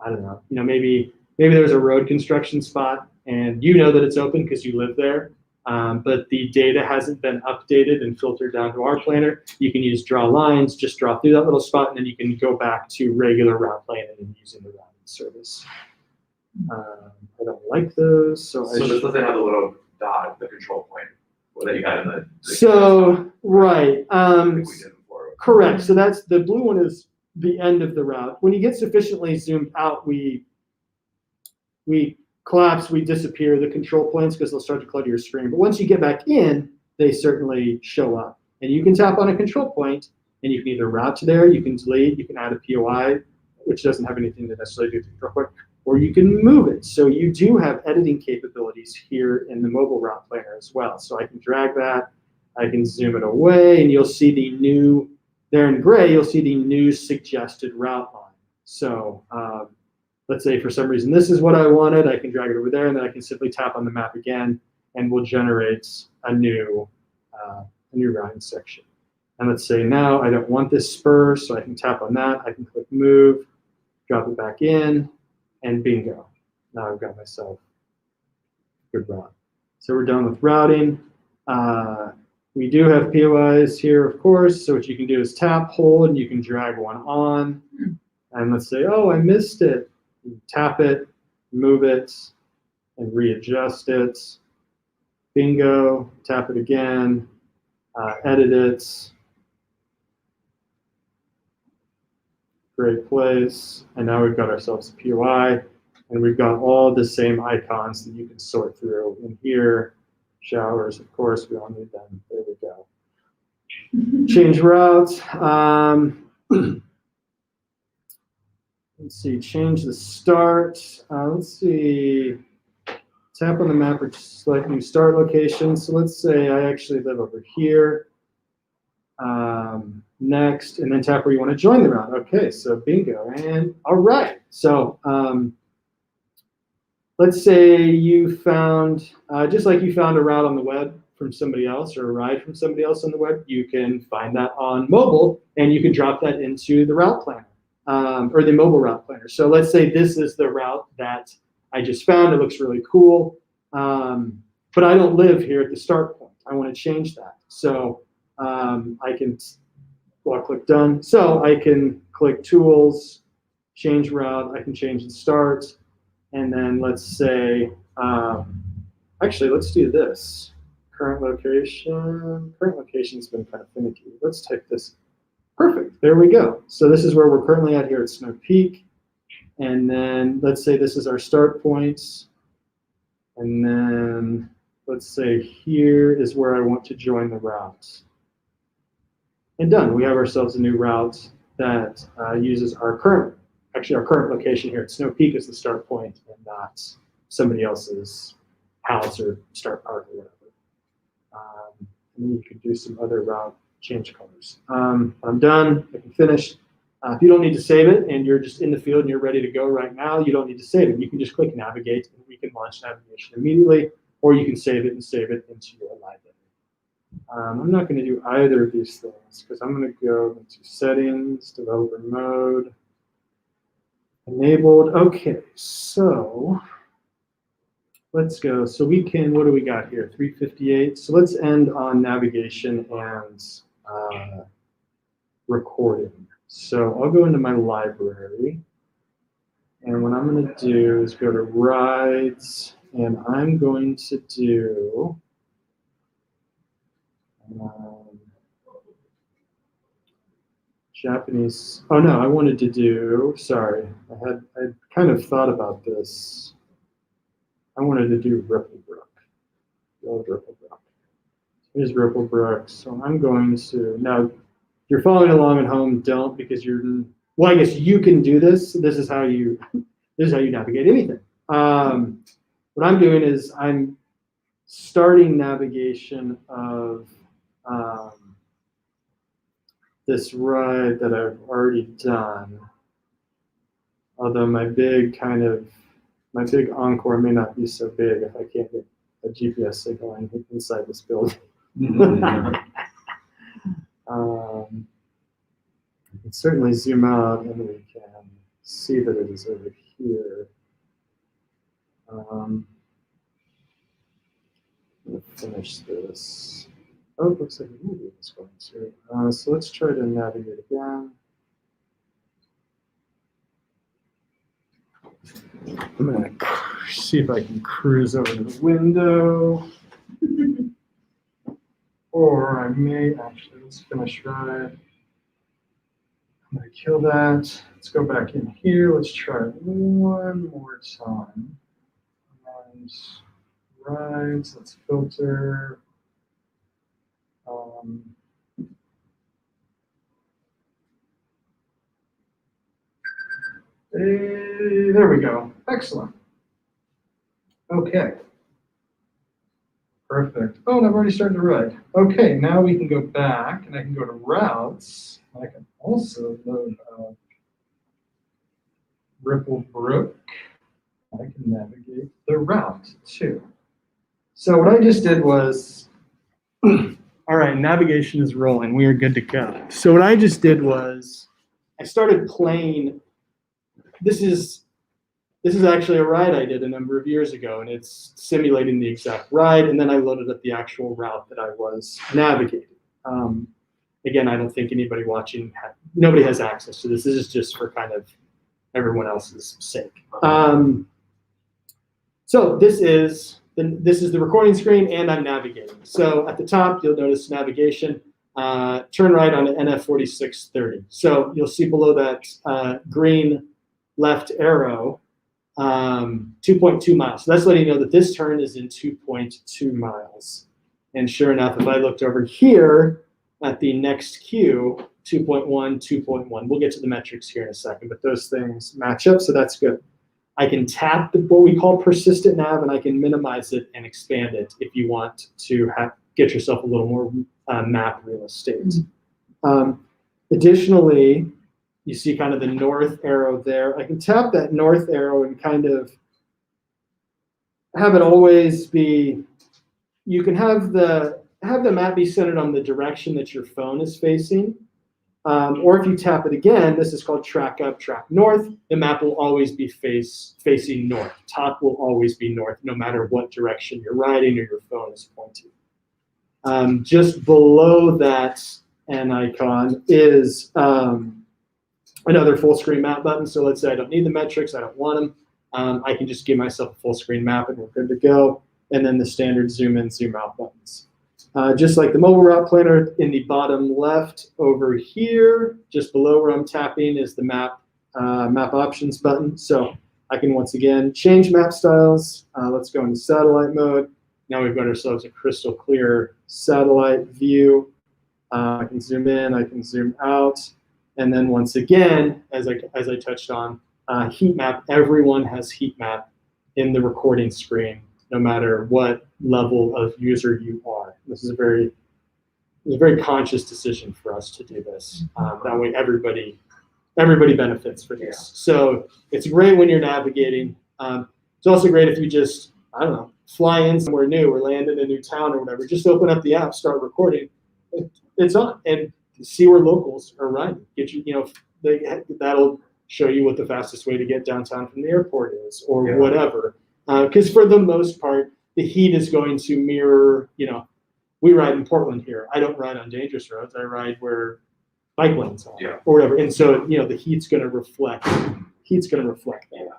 I don't know, you know, maybe there's a road construction spot and you know that it's open because you live there, but the data hasn't been updated and filtered down to our planner. You can use draw lines, just draw through that little spot, and then you can go back to regular route planning and using the routing service. I don't like those, so this doesn't have a little dot, the control point that you had in the so right. like we did before. Correct. So that's the blue one is the end of the route. When you get sufficiently zoomed out, we collapse, we disappear the control points because they'll start to clutter your screen. But once you get back in, they certainly show up. And you can tap on a control point and you can either route to there, you can delete, you can add a POI, which doesn't have anything to necessarily do with the control point, or you can move it. So you do have editing capabilities here in the mobile route planner as well. So I can drag that, I can zoom it away, and you'll see the new, there in gray, you'll see the new suggested route line. So let's say for some reason this is what I wanted, I can drag it over there, and then I can simply tap on the map again, and we'll generate a new routing section. And let's say now I don't want this spur, so I can tap on that, I can click move, drop it back in, and bingo. Now I've got myself a good route. So we're done with routing. We do have POIs here, of course. So what you can do is tap, hold, and you can drag one on. And let's say, oh, I missed it. You tap it, move it, and readjust it. Bingo, tap it again, edit it. Great place. And now we've got ourselves a POI, and we've got all the same icons that you can sort through in here. Showers, of course, we all need them. There we go. Change routes. Let's see, change the start. Let's see, tap on the map or select new start location. So let's say I actually live over here. Next, and then tap where you want to join the route. Okay, so bingo, and all right. So let's say you found, just like you found a route on the web from somebody else or a ride from somebody else on the web, you can find that on mobile and you can drop that into the route planner or the mobile route planner. So let's say this is the route that I just found. It looks really cool, but I don't live here at the start point. I want to change that. So I can, well, I'll click done. So I can click tools, change route. I can change the start. And then let's say, actually, let's do this. Current location. Current location's been kind of finicky. Let's type this. Perfect. There we go. So this is where we're currently at here at Snow Peak. And then let's say this is our start points. And then let's say here is where I want to join the route. And done. We have ourselves a new route that uses our current location here at Snow Peak as the start point and not somebody else's house or start park or whatever. And then you could do some other route change colors. I'm done. I can finish. If you don't need to save it and you're just in the field and you're ready to go right now, you don't need to save it. You can just click navigate and we can launch navigation immediately, or you can save it into your library. I'm not going to do either of these things because I'm going to go into settings, developer mode, enabled. Okay, so let's go. So we can, what do we got here? 358. So let's end on navigation and recording. So I'll go into my library. And what I'm going to do is go to rides, and I'm going to do Japanese. Oh no, I wanted to do, sorry, I kind of thought about this. I wanted to do Ripplebrook. Love Ripplebrook. Here's Ripplebrook. So I'm going to, now if you're following along at home, don't, because you're, well, I guess you can do this. This is how you navigate anything. What I'm doing is I'm starting navigation of this ride that I've already done. Although my big encore may not be so big if I can't get a GPS signal inside this building. I can certainly zoom out and we can see that it is over here. I'm going to finish this. Oh, it looks like a movie is going to. So let's try to navigate again. I'm going to see if I can cruise over to the window. Or I may actually, let's finish ride. I'm going to kill that. Let's go back in here. Let's try one more time. Rides, let's filter. There we go. Excellent. Okay. Perfect. Oh, and I've already started to ride. Okay, now we can go back and I can go to routes. I can also load up Ripplebrook. I can navigate the route too. So what I just did was, all right, navigation is rolling. We are good to go. So what I just did was I started playing. This is actually a ride I did a number of years ago, and it's simulating the exact ride, and then I loaded up the actual route that I was navigating. Again, I don't think anybody watching, nobody has access to this. This is just for kind of everyone else's sake. So this is the recording screen, and I'm navigating. So at the top, you'll notice navigation. Turn right on NF 4630. So you'll see below that green left arrow, 2.2 miles. So that's letting you know that this turn is in 2.2 miles. And sure enough, if I looked over here at the next cue, 2.1, 2.1. We'll get to the metrics here in a second, but those things match up, so that's good. I can tap what we call persistent nav, and I can minimize it and expand it if you want to get yourself a little more map real estate. Additionally, you see kind of the north arrow there. I can tap that north arrow and kind of have it always be, you can have the map be centered on the direction that your phone is facing. Or if you tap it again, this is called track up, track north. The map will always be facing north. Top will always be north, no matter what direction you're riding or your phone is pointing. Just below that an icon is another full screen map button. So let's say I don't need the metrics, I don't want them. I can just give myself a full screen map and we're good to go. And then the standard zoom in, zoom out buttons. Just like the mobile route planner, in the bottom left over here, just below where I'm tapping is the map options button. So I can once again change map styles. Let's go into satellite mode. Now we've got ourselves a crystal clear satellite view. I can zoom in, I can zoom out. And then once again, as I touched on, heat map, everyone has heat map in the recording screen, no matter what level of user you are. This is a very conscious decision for us to do this. That way everybody benefits from this. So it's great when you're navigating. It's also great if you just, I don't know, fly in somewhere new or land in a new town or whatever. Just open up the app, start recording. It's on, and see where locals are riding. Get you, that'll show you what the fastest way to get downtown from the airport is, or whatever. Because for the most part, the heat is going to mirror. We ride in Portland here. I don't ride on dangerous roads. I ride where bike lanes are, or whatever. And so, the heat's going to reflect. That.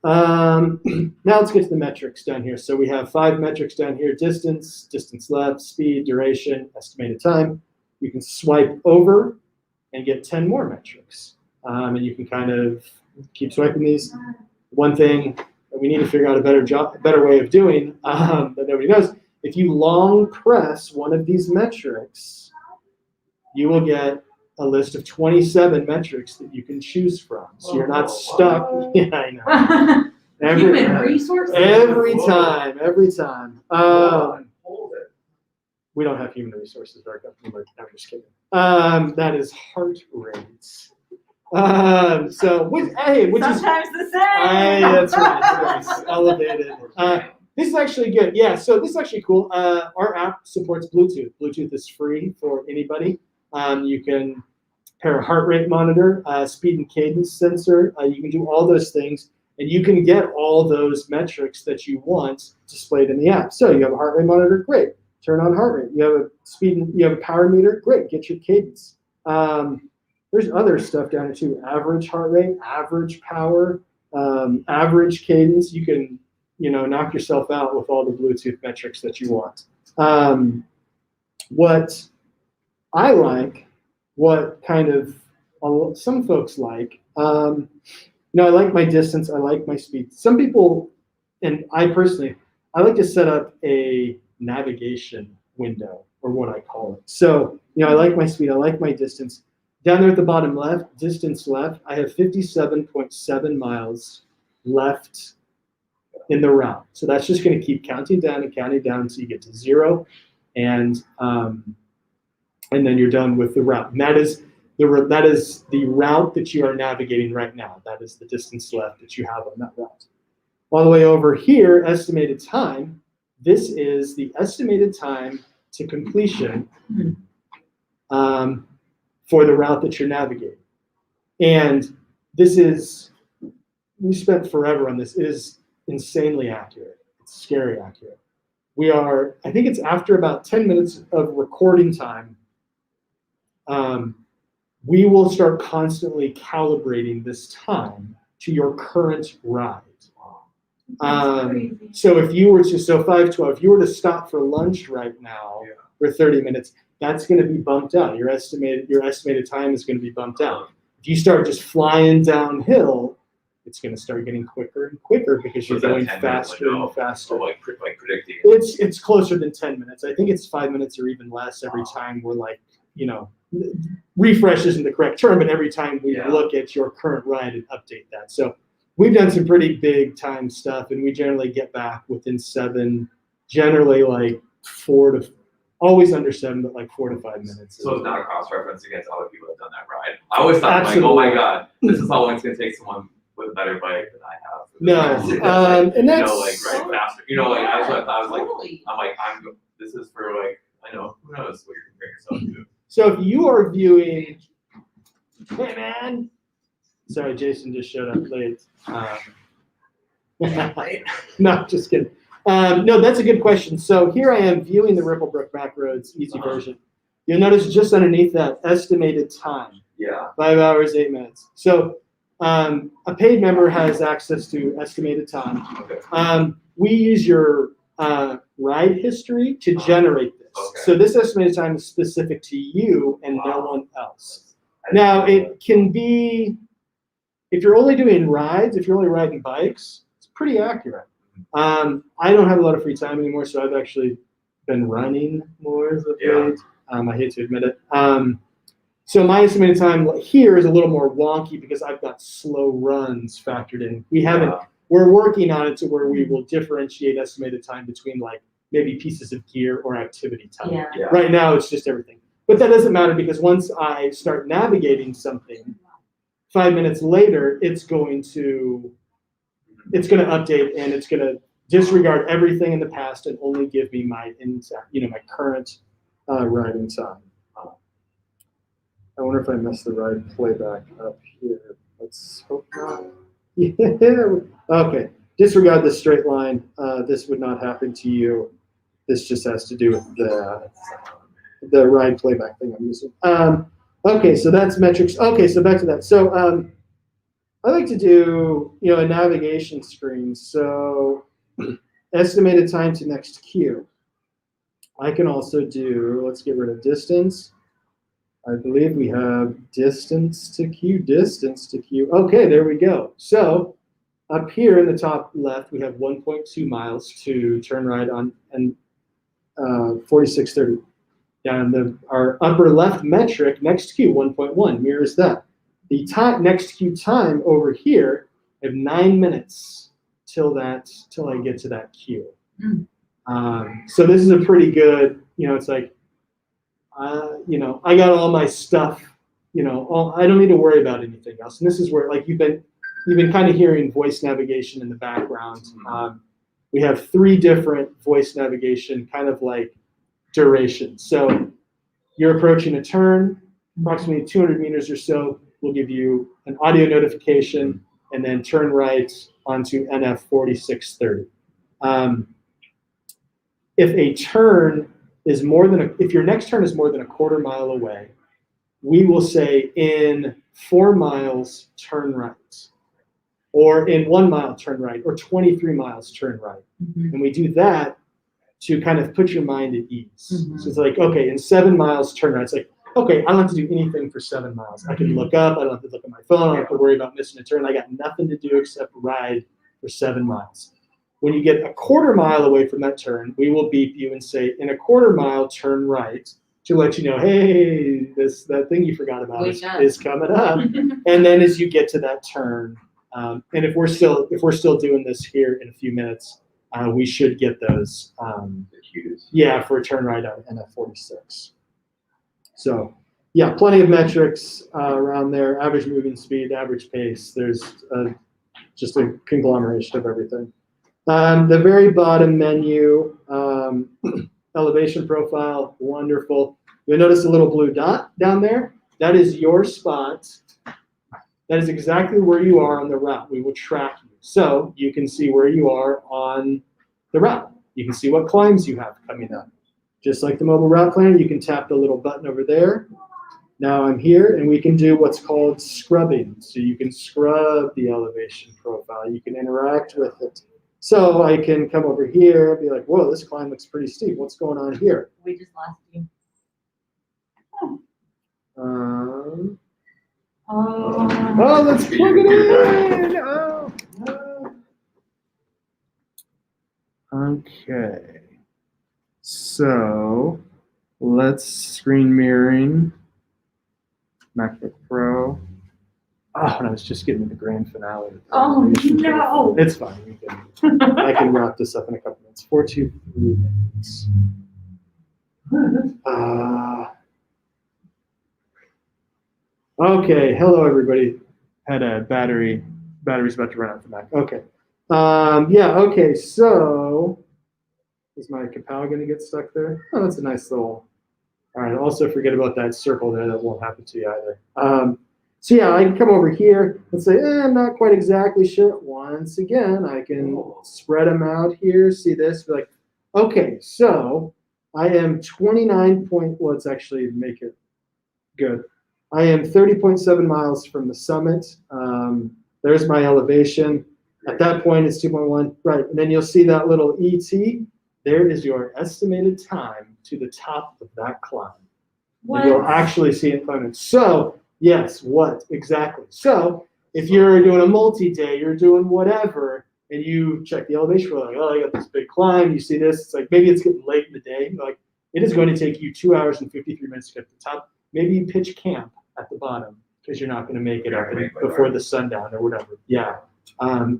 Now let's get to the metrics down here. So we have 5 metrics down here: distance left, speed, duration, estimated time. You can swipe over and get 10 more metrics. And you can kind of keep swiping these. One thing that we need to figure out a better way of doing that nobody knows. If you long press one of these metrics, you will get a list of 27 metrics that you can choose from. So you're not stuck. Yeah, I know. Human resources. Every time. We don't have human resources at our company. I'm just kidding. That is heart rate. Which Sometimes is the same. that's right. Nice. Elevated. This is actually good. Yeah, so this is actually cool. Our app supports Bluetooth. Bluetooth is free for anybody. You can pair a heart rate monitor, speed and cadence sensor. You can do all those things, and you can get all those metrics that you want displayed in the app. So you have a heart rate monitor, great. Turn on heart rate. You have a speed, you have a power meter, great. Get your cadence. There's other stuff down here too. Average heart rate, average power, average cadence. You can, knock yourself out with all the Bluetooth metrics that you want. What I like, what kind of some folks like, I like my distance, I like my speed. Some people, and I personally, I like to set up a navigation window, or what I call it. So, I like my speed, I like my distance. Down there at the bottom left, distance left, I have 57.7 miles left in the route. So that's just going to keep counting down until you get to 0, and then you're done with the route. And that is the route that you are navigating right now. That is the distance left that you have on that route. All the way over here, estimated time. This is the estimated time to completion for the route that you're navigating. And this is, we spent forever on this. It is insanely accurate. It's scary accurate. I think it's after about 10 minutes of recording time, we will start constantly calibrating this time to your current ride. So if you were to, 5:12, if you were to stop for lunch right now for 30 minutes, that's going to be bumped out. Your estimated time is going to be bumped out. If you start just flying downhill, it's going to start getting quicker and quicker because you're going faster and faster. Like predicting. It's closer than 10 minutes. I think it's 5 minutes or even less every time we're refresh isn't the correct term, but every time we look at your current ride and update that. So we've done some pretty big time stuff, and we generally get back within 7, generally like 4 to, always under 7, but like 4 to 5 minutes. So it's not a cross-reference against other people who have done that ride. I always thought, oh my God, this is how long it's going to take someone with a better bike than I have. No, and that's ride faster. That's what I thought. This is for I know, who knows what you're comparing yourself to. So if you are viewing, hey man, sorry, Jason just showed up late. No, just kidding. No, that's a good question. So here I am viewing the Ripplebrook Backroads easy version. You'll notice just underneath that estimated time. 5 hours, 8 minutes. So a paid member has access to estimated time. We use your ride history to generate this. So this estimated time is specific to you and no one else. Now it can be, if you're only doing rides, if you're only riding bikes, it's pretty accurate. I don't have a lot of free time anymore, so I've actually been running more as of Yeah. late. I hate to admit it. So my estimated time here is a little more wonky because I've got slow runs factored in. We haven't. We're working on it to where we will differentiate estimated time between like maybe pieces of gear or activity time. Yeah. Yeah. Right now, it's just everything. But that doesn't matter because once I start navigating something, 5 minutes later, it's going to update and it's going to disregard everything in the past and only give me my my current riding time. I wonder if I messed the ride playback up here. Let's hope not. Yeah. Okay. Disregard the straight line. This would not happen to you. This just has to do with the ride playback thing I'm using. Okay, so that's metrics. Okay, so back to that. So I like to do a navigation screen. So estimated time to next queue. I can also do. Let's get rid of distance. I believe we have distance to queue. Distance to queue. Okay, there we go. So up here in the top left, we have 1.2 miles to turn right on and 4630. Down our upper left metric, next queue 1.1 mirrors that. The next queue time over here, I have 9 minutes till I get to that queue. So this is a pretty good. It's like, I got all my stuff. I don't need to worry about anything else. And this is where like you've been kind of hearing voice navigation in the background. We have 3 different voice navigation kind of like duration. So you're approaching a turn, approximately 200 meters or so, we'll give you an audio notification and then turn right onto NF 4630. If your next turn is more than a quarter mile away, we will say in 4 miles, turn right, or in 1 mile, turn right, or 23 miles, turn right. And we do that to kind of put your mind at ease. So it's like, okay, in 7 miles, turn right. It's like, okay, I don't have to do anything for 7 miles. I can look up, I don't have to look at my phone, I don't have to worry about missing a turn. I got nothing to do except ride for 7 miles. When you get a quarter mile away from that turn, we will beep you and say, in a quarter mile, turn right, to let you know, hey, that thing you forgot about is coming up. And then as you get to that turn, and if we're still doing this here in a few minutes, we should get those. For a turn right on NF 46. So yeah, plenty of metrics around there. Average moving speed, average pace. There's just a conglomeration of everything. The very bottom menu, elevation profile, wonderful. You'll notice a little blue dot down there. That is your spot. That is exactly where you are on the route. We will track you. So you can see where you are on the route. You can see what climbs you have coming up. Just like the mobile route planner, you can tap the little button over there. Now I'm here, and we can do what's called scrubbing. So you can scrub the elevation profile. You can interact with it. So I can come over here and be like, whoa, this climb looks pretty steep. What's going on here? We just lost you. Oh, let's plug it in. Oh, no. Okay. So let's screen mirroring MacBook Pro. Oh, and I was just getting to the grand finale. Oh, no. It's fine. I can wrap this up in a couple minutes. 423 minutes. Okay. Hello, everybody. Had a battery's about to run out for Mac. Okay. Okay. So is my Kapow going to get stuck there? Oh, that's a nice little. All right. Also forget about that circle there. That won't happen to you either. So yeah, I can come over here and say, I'm not quite exactly sure. Once again, I can spread them out here. See this? Be like, okay, so I am 29 point. Let's actually make it good. I am 30.7 miles from the summit. There's my elevation. At that point, it's 2.1. Right, and then you'll see that little ET. There is your estimated time to the top of that climb. And you'll actually see it climbing. So. Yes, what exactly? So if you're doing a multi-day, you're doing whatever, and you check the elevation, we're like, oh, I got this big climb. You see this? It's like maybe it's getting late in the day. You're like, it is going to take you 2 hours and 53 minutes to get to the top. Maybe you pitch camp at the bottom because you're not going to make it up before the sundown or whatever. Yeah.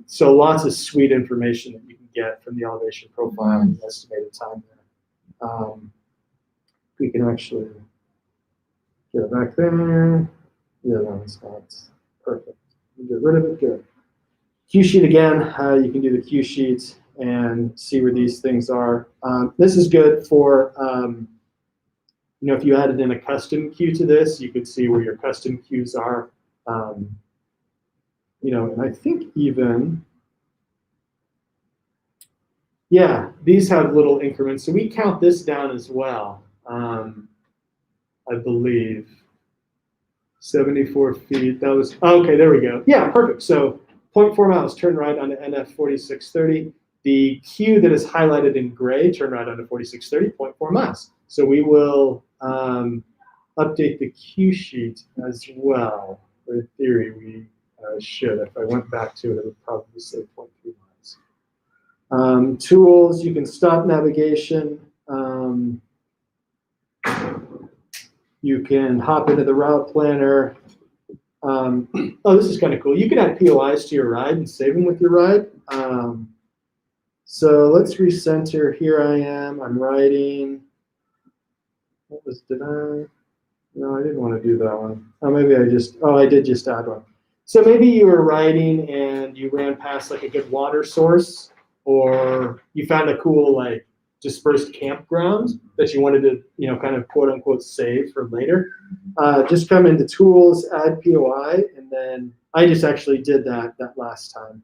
So lots of sweet information that you can get from the elevation profile and the estimated time there. We can actually get it back there. Yeah, no, it's not perfect. Get rid of it. Good. Q sheet again. You can do the Q sheet and see where these things are. This is good for, if you added in a custom queue to this, you could see where your custom queues are. And I think even, yeah, these have little increments. So we count this down as well, I believe. 74 feet, that was, okay, there we go. Yeah, perfect. So 0.4 miles, turn right onto NF 4630. The queue that is highlighted in gray, turn right onto 4630, 0.4 miles. So we will update the queue sheet as well. In theory, we should. If I went back to it, it would probably say 0.3 miles. Tools, you can stop navigation. You can hop into the route planner. Oh, this is kind of cool. You can add POIs to your ride and save them with your ride. So let's recenter. Here I am. I'm riding. No, I didn't want to do that one. Oh, maybe I did just add one. So maybe you were riding and you ran past like a good water source, or you found a cool like dispersed campground that you wanted to, kind of quote unquote save for later. Just come into tools, add POI, and then I just actually did that last time.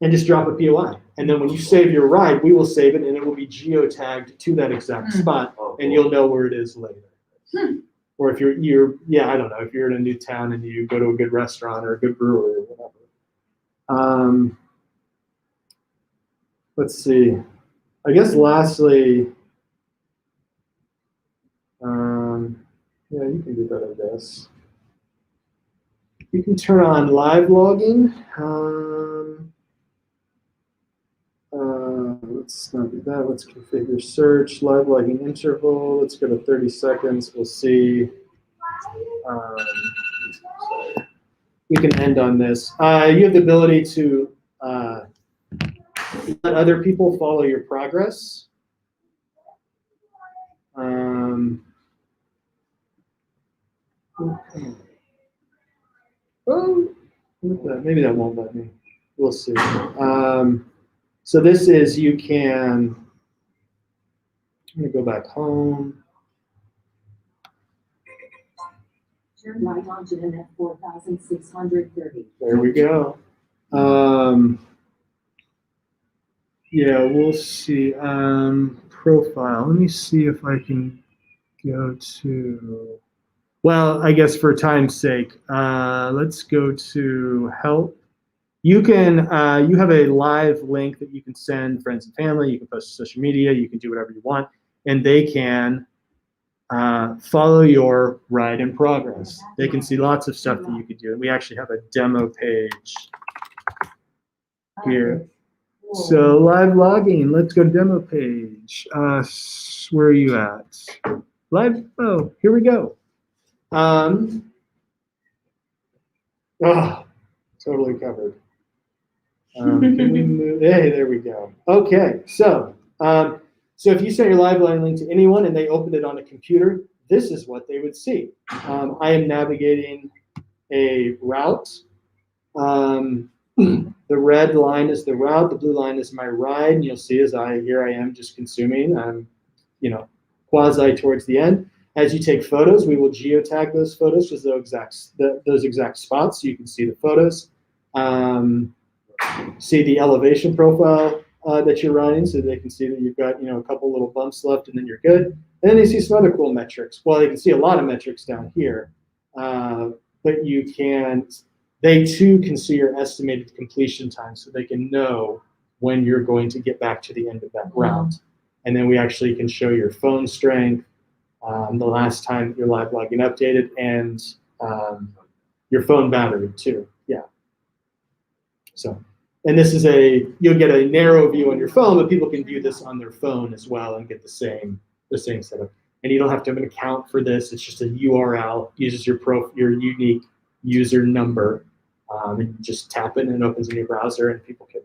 And just drop a POI. And then when you save your ride, we will save it and it will be geotagged to that exact spot, and you'll know where it is later. Or if you're I don't know, if you're in a new town and you go to a good restaurant or a good brewery or whatever. Let's see. I guess lastly, yeah, you can do that, I guess. You can turn on live logging. Let's not do that. Let's configure search, live logging interval. Let's go to 30 seconds. We'll see. We can end on this. You have the ability to let other people follow your progress. Oh, maybe that won't let me. We'll see. So this is, you can, I'm going to go back home. Turn right onto NF 4630. There we go. Yeah, we'll see. Profile. Let me see if I can go to, well, I guess for time's sake, let's go to help. You can, you have a live link that you can send friends and family. You can post to social media. You can do whatever you want, and they can follow your ride in progress. They can see lots of stuff that you could do. And we actually have a demo page here. So live logging, let's go to demo page. Where are you at? Live, oh, here we go. Oh, totally covered. Can we move? Hey, there we go. Okay, so if you sent your live line link to anyone and they opened it on a computer, this is what they would see. I am navigating a route. The red line is the route, the blue line is my ride, and you'll see as here I am just consuming. I'm, quasi towards the end. As you take photos, we will geotag those photos to those exact spots, so you can see the photos. See the elevation profile that you're riding, so they can see that you've got a couple little bumps left, and then you're good. And then they see some other cool metrics. Well, they can see a lot of metrics down here, but they too can see your estimated completion time, so they can know when you're going to get back to the end of that route. And then we actually can show your phone strength, the last time your live logging updated, and your phone battery too. Yeah. So, and this is you'll get a narrow view on your phone, but people can view this on their phone as well and get the same setup. And you don't have to have an account for this. It's just a URL, uses your unique user number, and you just tap it and it opens in your browser and people can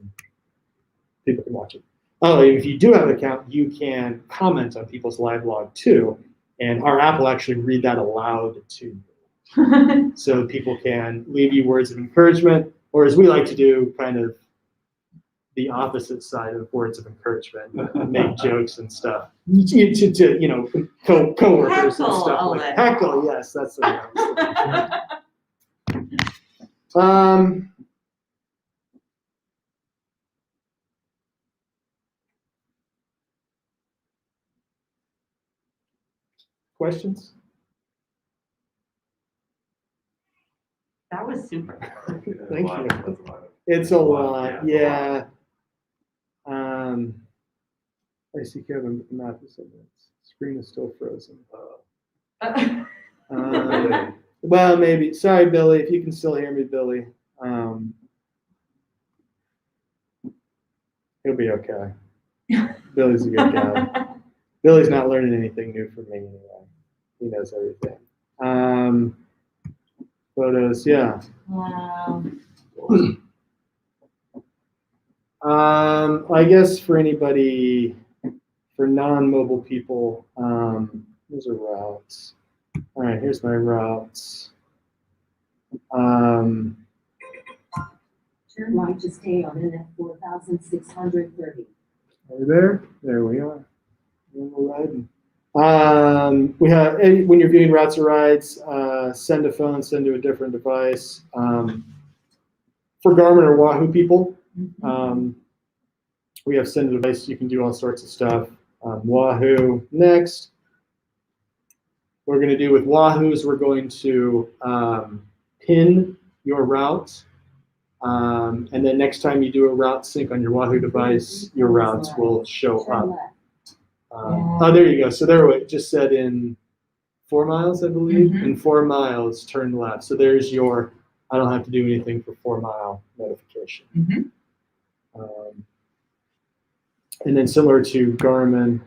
watch it. Oh, if you do have an account, you can comment on people's live log too, and our app will actually read that aloud to you. So people can leave you words of encouragement, or as we like to do, kind of the opposite side of words of encouragement, make jokes and stuff to coworkers and stuff like heckle. Yes, that's the right. Questions? That was super. Thank you. It's a lot, yeah. I see Kevin, the map is screen is still frozen. Well, maybe. Sorry, Billy, if you can still hear me, Billy. He'll be okay. Billy's a good guy. Billy's not learning anything new from me anyway. He knows everything. Photos, yeah. Wow. I guess for anybody, for non-mobile people, these are routes. All right, here's my routes. Turn right to stay on NF 4630. Are we there? There we are. We're riding. We have, when you're viewing routes or rides, send a phone, send to a different device. For Garmin or Wahoo people, we have send a device. You can do all sorts of stuff. Wahoo next. What we're going to do with Wahoos, we're going to pin your route. And then next time you do a route sync on your Wahoo device, your routes will show up. Oh, there you go. So there it just said in 4 miles, I believe. In 4 miles, turn left. So there's your, I don't have to do anything for 4 mile notification. And then similar to Garmin,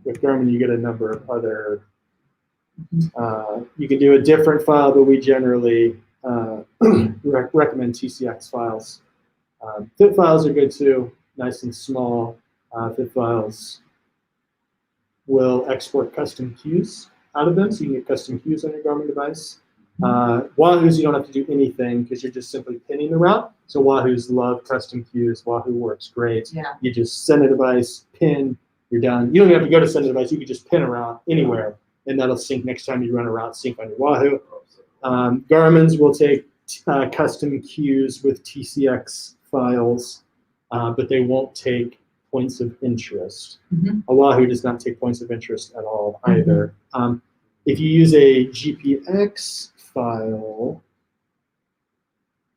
with Garmin you get a number of other, you can do a different file, but we generally recommend TCX files. FIT files are good too, nice and small. FIT files will export custom queues out of them, so you can get custom queues on your Garmin device. Wahoos, you don't have to do anything because you're just simply pinning the route. So Wahoos love custom queues. Wahoo works great. Yeah. You just send a device, pin, you're done. You don't even have to go to send a device. You can just pin a route anywhere, and that'll sync next time you run a route sync on your Wahoo. Garmin's will take custom queues with TCX files, but they won't take points of interest. A Wahoo does not take points of interest at all either. If you use a GPX file,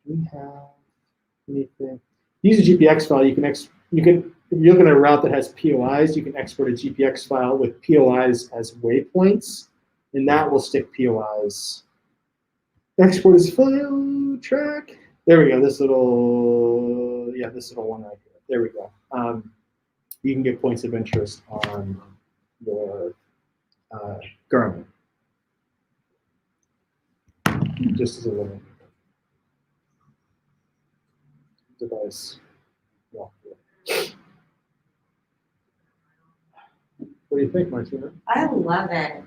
do we have anything? Use a GPX file. You can if you're looking at a route that has POIs, you can export a GPX file with POIs as waypoints, and that will stick POIs. Export as file track. There we go. This little one right here. There we go. You can get points of interest on your Garmin. Just as a little device walkthrough. What do you think, Martina? I love it.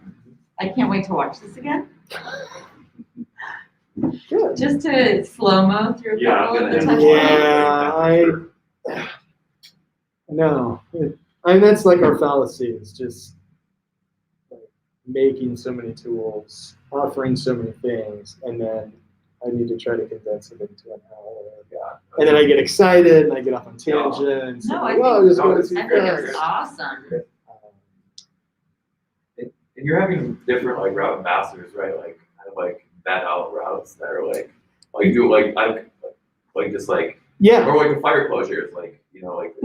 I can't wait to watch this again. Good. Just to slow-mo through a Yeah, couple of the I'm touch gonna- points. I know. I mean, that's like our fallacy. It's just like making so many tools, offering so many things, and then I need to try to condense it into an hour. And then I get excited and I get off on tangents. No, and I just go think too it's fast. awesome. And you're having different like route ambassadors, right? Like kind of like vet out routes that are like do like just like Yeah. or like a fire closures, like like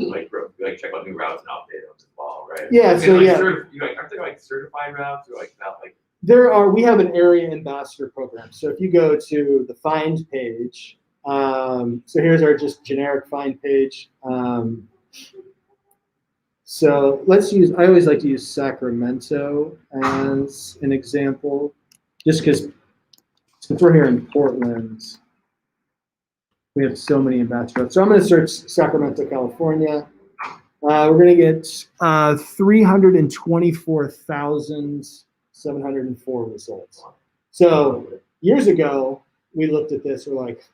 check out new routes and update them as well, right? Yeah, And so like, yeah. Aren't they like certified routes or like not like? We have an area ambassador program. So if you go to the find page So here's our just generic find page. So let's use, I always like to use Sacramento as an example, just because since we're here in Portland, we have so many ambassadors. So I'm going to search Sacramento, California. We're going to get 324,704 results. So years ago, we looked at this. We're like,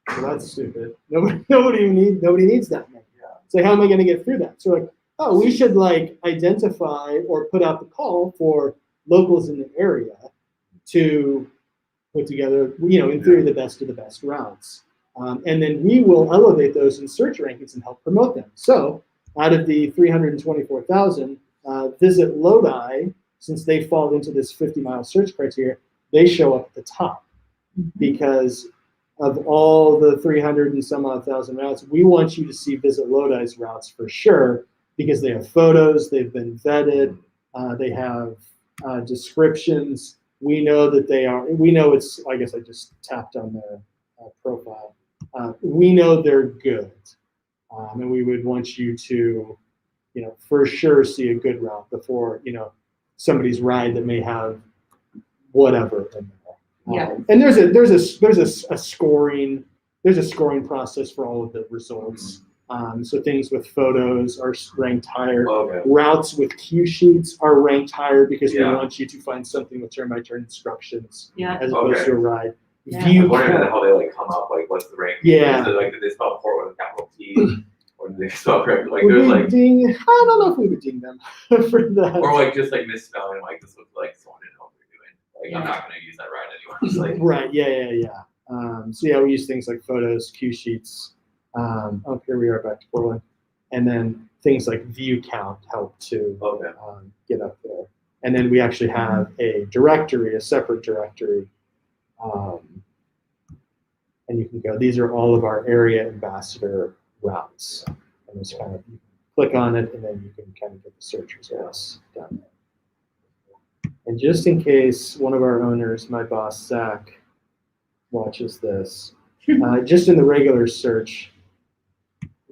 well, that's stupid. Nobody needs that many. So how am I going to get through that? So like, oh, we should like identify or put out the call for locals in the area to put together, in theory, the best of the best routes. And then we will elevate those in search rankings and help promote them. So out of the 324,000, Visit Lodi, since they fall into this 50-mile search criteria, they show up at the top because of all the 300 and some odd thousand routes. We want you to see Visit Lodi's routes for sure because they have photos, they've been vetted, they have descriptions. We know that they are, we know it's, I guess I just tapped on their profile. We know they're good. And we would want you to, for sure see a good route before, somebody's ride that may have whatever in there. Yeah. And there's a scoring process for all of the results. So things with photos are ranked higher. Okay. Routes with cue sheets are ranked higher because we want you to find something with turn-by-turn instructions as opposed to a ride. Yeah. I'm wondering how they like come up, like what's the rank? Yeah. Is it, like, did they spell Portland with a capital T? Or did they spell correctly? Like Would there's we like, ding? I don't know if we would ding them for that. or like just like misspelling, like this looks like someone didn't know what they're doing. Like I'm Yeah. not gonna use that ride anymore. It's like, Right, yeah. So yeah, we use things like photos, cue sheets. Oh, here we are back to Portland. And then things like view count help to okay. get up there. And then we actually have a directory, a separate directory. And you can go, these are all of our area ambassador routes. And just kind of click on it and then you can kind of get the search results done. And just in case one of our owners, my boss, Zach, watches this, just in the regular search,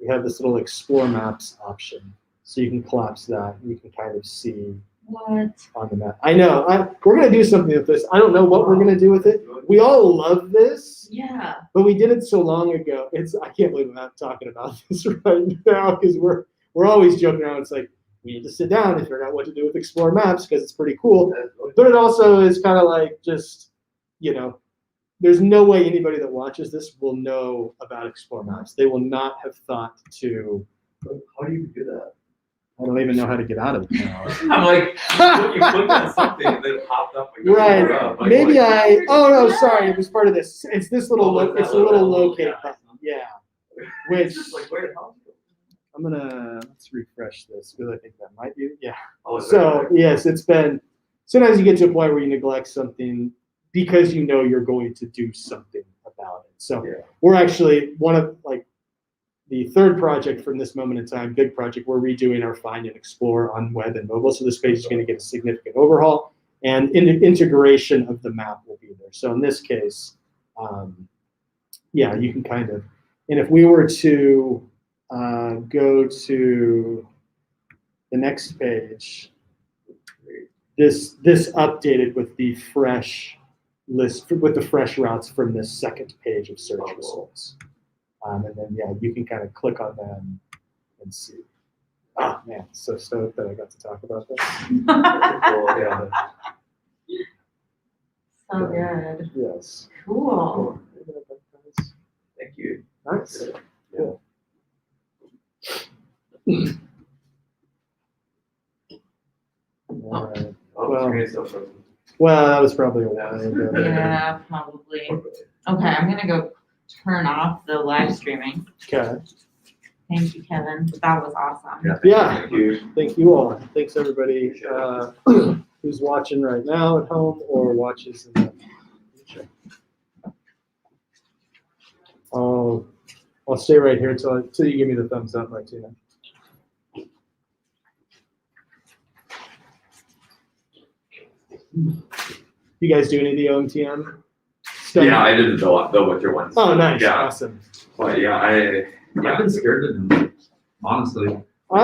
we have this little explore maps option. So you can collapse that and you can kind of see What? on the map. I know, we're gonna do something with this. I don't know what we're gonna do with it. We all love this, Yeah. but we did it so long ago. I can't believe I'm not talking about this right now because we're always joking around. It's like, we need to sit down and figure out what to do with explore maps because it's pretty cool. But it also is kind of like just, there's no way anybody that watches this will know about explore maps. They will not have thought to. How do you do that? I don't even know how to get out of it now. I'm like, you clicked on something and then it popped up. And Right. up. Like, Maybe like, oh no, sorry, it was part of this. It's this little, it's a little locate guy. button. Yeah. It's Which just like, where the hell? I'm gonna, let's refresh this because I think that might be, yeah. Oh, is So that- yes, it's been, sometimes you get to a point where you neglect something because you know you're going to do something about it. So Yeah. we're actually one of the third project from this moment in time, big project, we're redoing our find and explore on web and mobile. So this page is going to get a significant overhaul and integration of the map will be there. So in this case, you can kind of, and if we were to go to the next page, this updated with the fresh list, with the fresh routes from this second page of search results. And then, you can kind of click on them and see. Oh, man, so stoked that I got to talk about this. Yeah. So good. Yes. Cool. Thank you. Nice. Cool. All right. Oh, Well- screen is so frozen. Well, that was probably a while ago. Yeah, probably. Okay, I'm gonna go turn off the live streaming. Okay. Thank you, Kevin. That was awesome. Yeah. Thank you. Thank you all. Thanks everybody who's watching right now at home or watches in the future. I'll stay right here till you give me the thumbs up, Martina. You guys do any of the OMTM Yeah, I did the winter ones. Oh, nice, Yeah. awesome. But yeah, I've been scared of them, honestly.